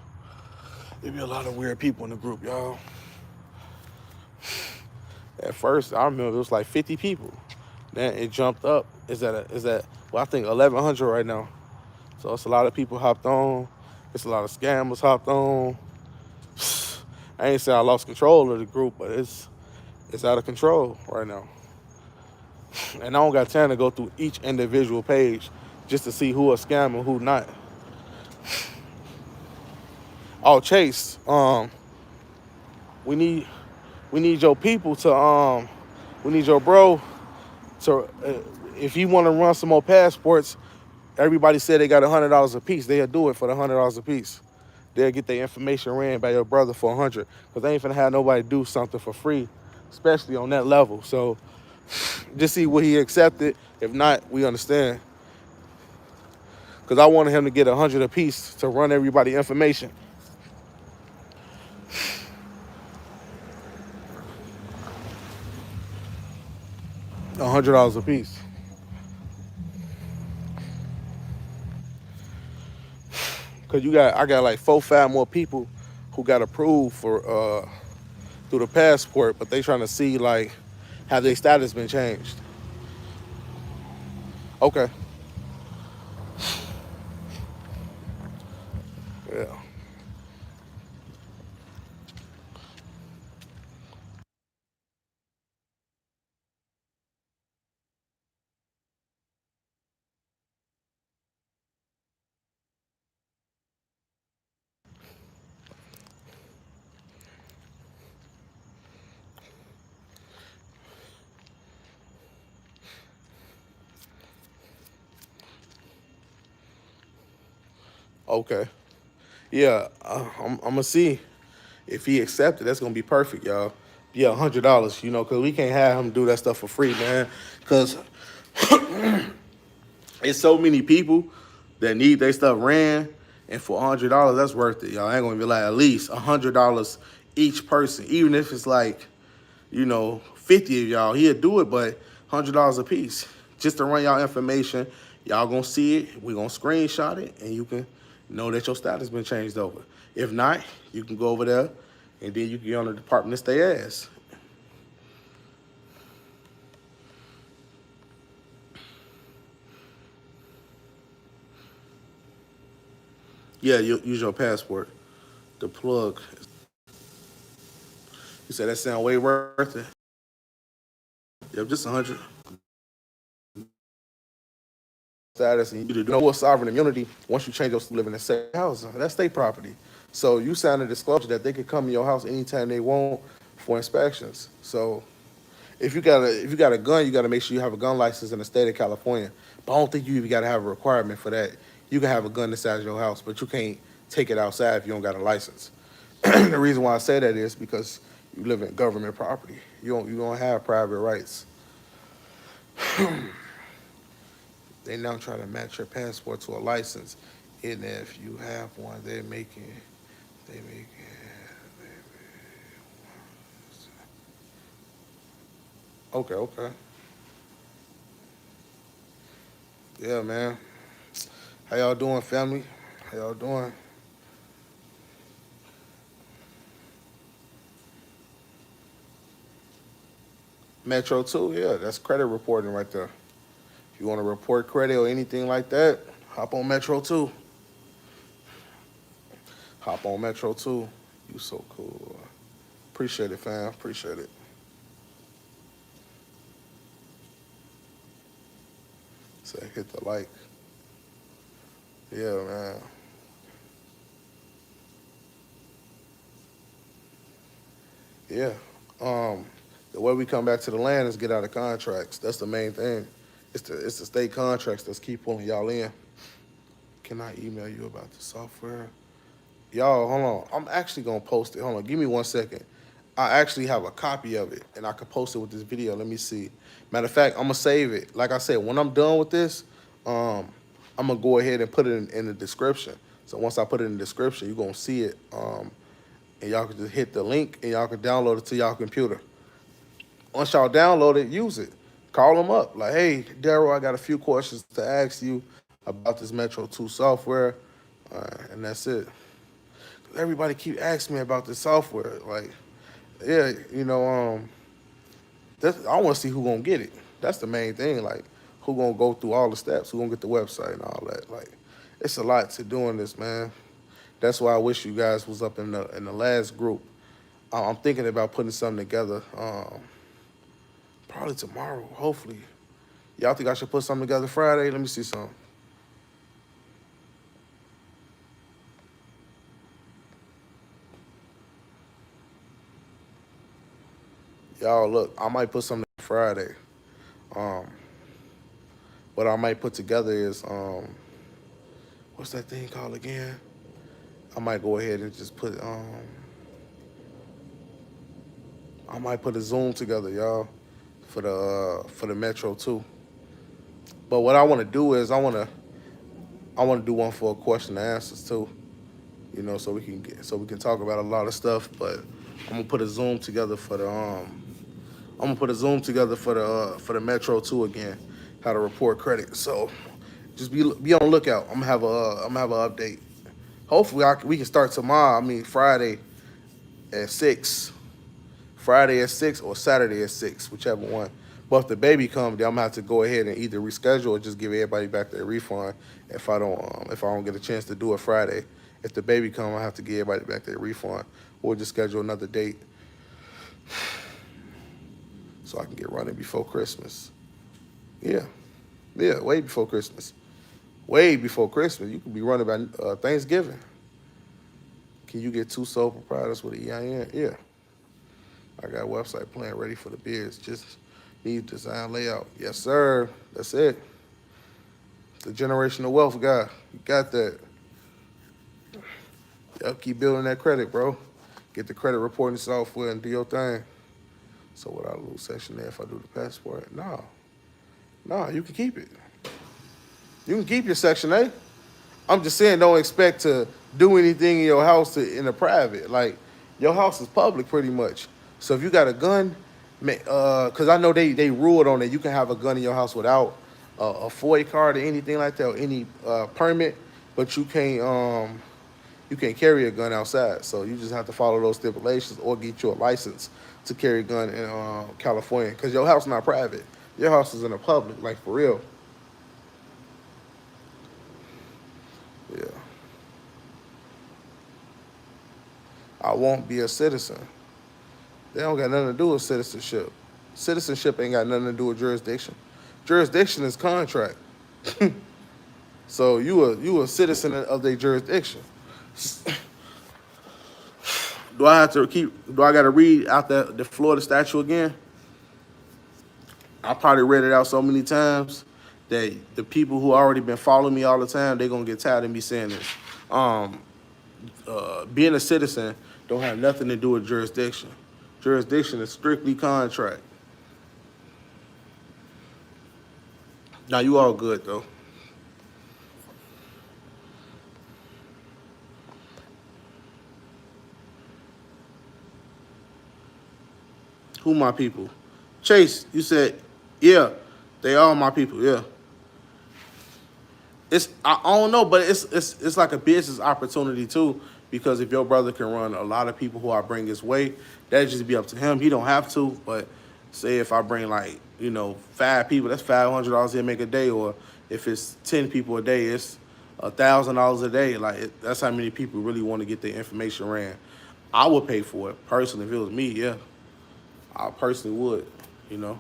It be a lot of weird people in the group, y'all. At first, I remember it was like 50 people. Then it jumped up. Is that well, I think 1,100 right now. So it's a lot of people hopped on. It's a lot of scammers hopped on. I ain't say I lost control of the group, but it's out of control right now. And I don't got time to go through each individual page just to see who a scammer, who not. Oh, Chase, we need we need your people to we need your bro to if you want to run some more passports. Everybody said they got $100 a piece. They'll do it for the $100 a piece. They'll get their information ran by your brother for 100, because they ain't finna have nobody do something for free, especially on that level. So just see what he accepted. If not, we understand. Because I wanted him to get 100 a piece to run everybody information. $100 a piece. Because I got like 4, 5 more people who got approved for through the passport, but they trying to see like have their status been changed. Okay. Yeah. Okay. Yeah. I'm gonna see if he accepted. That's gonna be perfect, y'all. Yeah, $100. Cause we can't have him do that stuff for free, man. Cause it's so many people that need their stuff ran, and for $100, that's worth it, y'all. I ain't gonna be like at least $100 each person, even if it's like 50 of y'all. He'll do it, but $100 a piece just to run y'all information. Y'all gonna see it. We gonna screenshot it, and you can know that your status been changed over. If not, you can go over there, and then you can get on the department and stay ass. Yeah, you use your passport. The plug. You said that sound way worth it. Yep, just 100. Status, and you know what sovereign immunity once you change your to live in a safe house. That's state property. So you sign a disclosure that they can come in your house anytime they want for inspections. So if you got a gun, you got to make sure you have a gun license in the state of California. But I don't think you even got to have a requirement for that. You can have a gun inside your house, but you can't take it outside if you don't got a license. The reason why I say that is because you live in government property. You don't have private rights. They now try to match your passport to a license, and if you have one, they making. Okay, okay. Yeah, man. How y'all doing, family? How y'all doing? Metro 2, yeah, that's credit reporting right there. If you want to report credit or anything like that, hop on Metro 2. Hop on Metro 2. You so cool. Appreciate it, fam. Appreciate it. Say, hit the like. Yeah, man. Yeah. Um, the way we come back to the land is get out of contracts. That's the main thing. It's the state contracts that's keep pulling y'all in. Can I email you about the software? Y'all, hold on. I'm actually gonna post it. Hold on, give me 1 second. I actually have a copy of it, and I can post it with this video. Let me see. Matter of fact, I'm gonna save it. Like I said, when I'm done with this, um, I'm gonna go ahead and put it in the description. So once I put it in the description, you're gonna see it, and y'all can just hit the link, and y'all can download it to y'all computer. Once y'all download it, use it. Call them up. Like, hey, Daryl, I got a few questions to ask you about this Metro 2 software, and that's it. Everybody keep asking me about this software. Like, yeah, I want to see who gonna get it. That's the main thing. Like, who gonna go through all the steps? Who gonna get the website and all that? Like, it's a lot to doing this, man. That's why I wish you guys was up in the last group. I'm thinking about putting something together. Probably tomorrow, hopefully. Y'all think I should put something together Friday? Let me see something. Y'all, look, I might put something Friday. Um, what I might put together is what's that thing called again? I might go ahead and just put I might put a Zoom together, y'all, for the Metro too. But what I want to do is I want to do one for question and answers too. So we can talk about a lot of stuff. But I'm gonna put a Zoom together for the I'm gonna put a Zoom together for the Metro 2 again, how to report credit. So just be on the lookout. I'm gonna have an update. Hopefully we can start tomorrow. I mean Friday at 6. Friday at 6 or Saturday at 6, whichever one. But if the baby comes, then I'm gonna have to go ahead and either reschedule or just give everybody back their refund if I don't get a chance to do it Friday. If the baby comes, I have to give everybody back their refund. Or just schedule another date so I can get running before Christmas. Yeah, yeah, way before Christmas. Way before Christmas. You could be running by Thanksgiving. Can you get two sole proprietors with an EIN? Yeah. I got a website plan ready for the bids. Just need design layout. Yes, sir. That's it. The generational wealth guy. You got that. Yep, keep building that credit, bro. Get the credit reporting software and do your thing. So would I lose section there if I do the passport? No. No, you can keep it. You can keep your section A. I'm just saying don't expect to do anything in your house in the private. Like, your house is public pretty much. So if you got a gun, because I know they ruled on it, you can have a gun in your house without a FOIA card or anything like that or any permit, but you can't carry a gun outside. So you just have to follow those stipulations or get you a license to carry a gun in California because your house is not private. Your house is in the public, like for real. Yeah. I won't be a citizen. They don't got nothing to do with citizenship. Citizenship ain't got nothing to do with jurisdiction. Jurisdiction is contract. So you a citizen of their jurisdiction. Do I gotta read out the Florida statute again? I probably read it out so many times that the people who already been following me all the time, they gonna get tired of me saying this. Um, Being a citizen don't have nothing to do with jurisdiction. Jurisdiction is strictly contract. Now you all good though. Who my people? Chase, you said, yeah, they all my people, yeah. I don't know, but it's like a business opportunity too. Because if your brother can run a lot of people who I bring his way, that just be up to him. He don't have to, but say if I bring like 5 people, that's $500 he'll make a day, or if it's 10 people a day, it's $1,000 a day. Like that's how many people really want to get their information ran. I would pay for it personally if it was me. Yeah, I personally would. You know,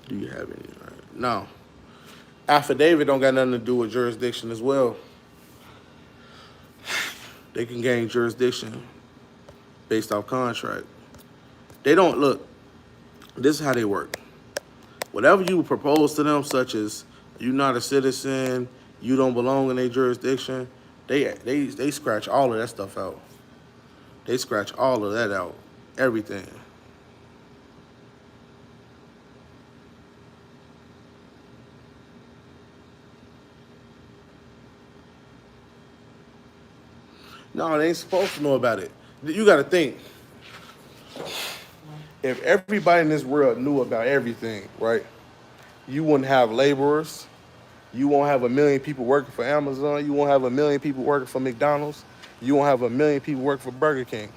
do you have any? No. Affidavit don't got nothing to do with jurisdiction as well. They can gain jurisdiction based off contract. They don't look. This is how they work. Whatever you propose to them, such as you're not a citizen, you don't belong in their jurisdiction, they scratch all of that stuff out. They scratch all of that out. Everything. No, they ain't supposed to know about it. You got to think, if everybody in this world knew about everything, right? You wouldn't have laborers. You won't have a million people working for Amazon. You won't have a million people working for McDonald's. You won't have a million people working for Burger King.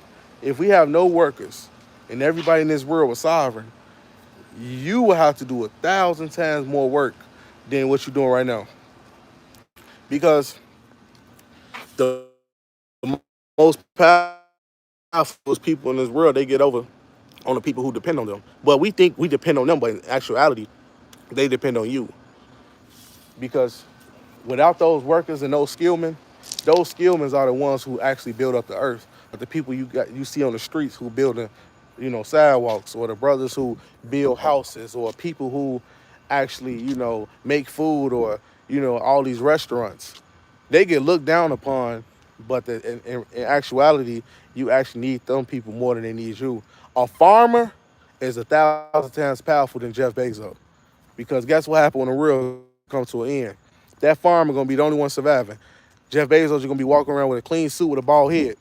If we have no workers and everybody in this world was sovereign, you will have to do 1,000 times more work than what you're doing right now. Because the most powerful people in this world, they get over on the people who depend on them. But we think we depend on them, but in actuality, they depend on you. Because without those workers and those skillmen are the ones who actually build up the earth. But the people you see on the streets who building, sidewalks, or the brothers who build houses, or people who actually, make food, or all these restaurants, they get looked down upon. But in actuality, you actually need them people more than they need you. A farmer is 1,000 times powerful than Jeff Bezos. Because guess what happened when the world comes to an end? That farmer gonna be the only one surviving. Jeff Bezos is gonna be walking around with a clean suit with a bald head.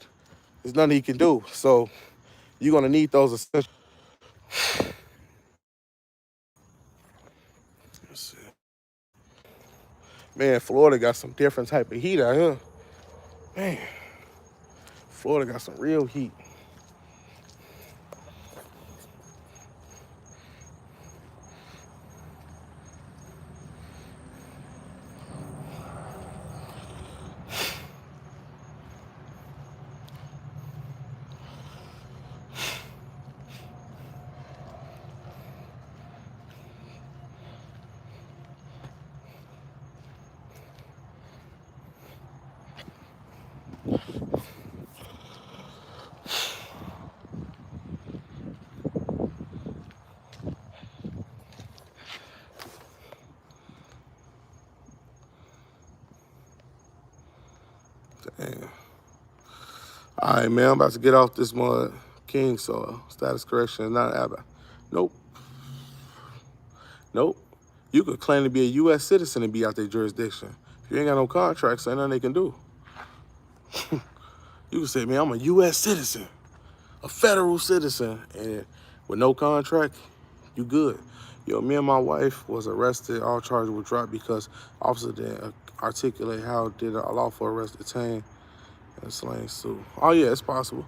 There's nothing he can do. So you're gonna need those essential. Man, Florida got some different type of heat out here. Man, Florida got some real heat. Damn. All right, man. I'm about to get off this mud. King, so status correction is not happening. Nope. Nope. You could claim to be a U.S. citizen and be out their jurisdiction. If you ain't got no contracts, ain't nothing they can do. You can say, man, I'm a U.S. citizen, a federal citizen, and with no contract, you good. Yo, me and my wife was arrested. All charges were dropped because officer didn't articulate how did a lawful arrest detain and slang sue. Oh yeah, it's possible.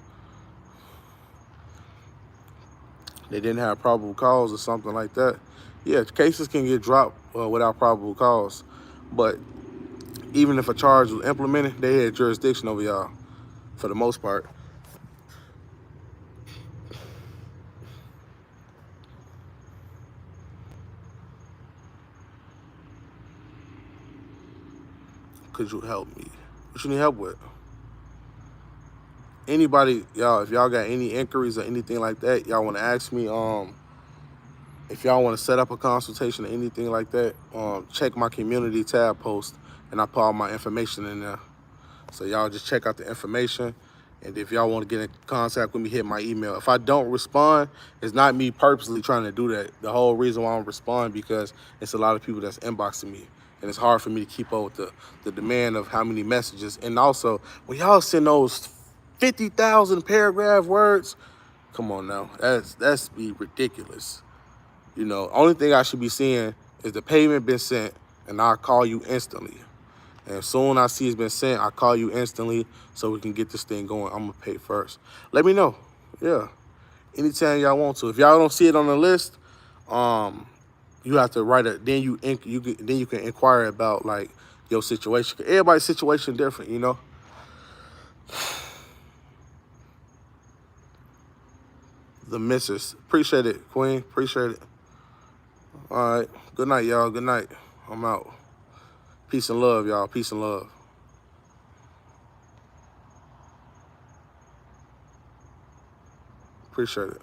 They didn't have probable cause or something like that. Yeah, cases can get dropped without probable cause, but even if a charge was implemented, they had jurisdiction over y'all for the most part. Could you help me? What you need help with? Anybody, y'all, if y'all got any inquiries or anything like that, y'all want to ask me, if y'all want to set up a consultation or anything like that, check my community tab post, and I put all my information in there. So y'all just check out the information, and if y'all want to get in contact with me, hit my email. If I don't respond, it's not me purposely trying to do that. The whole reason why I don't respond because it's a lot of people that's inboxing me. and it's hard for me to keep up with the demand of how many messages. And also, when y'all send those 50,000 paragraph words, come on now, that's be ridiculous. You know, only thing I should be seeing is the payment been sent, and I'll call you instantly. And as soon as I see it's been sent, I call you instantly so we can get this thing going. I'm gonna pay first. Let me know. Yeah. Anytime y'all want to. If y'all don't see it on the list, um, you have to write it. Then you can inquire about like your situation. 'Cause everybody's situation different, you know. The missus. Appreciate it, Queen. Appreciate it. All right. Good night, y'all. Good night. I'm out. Peace and love, y'all. Peace and love. Appreciate it.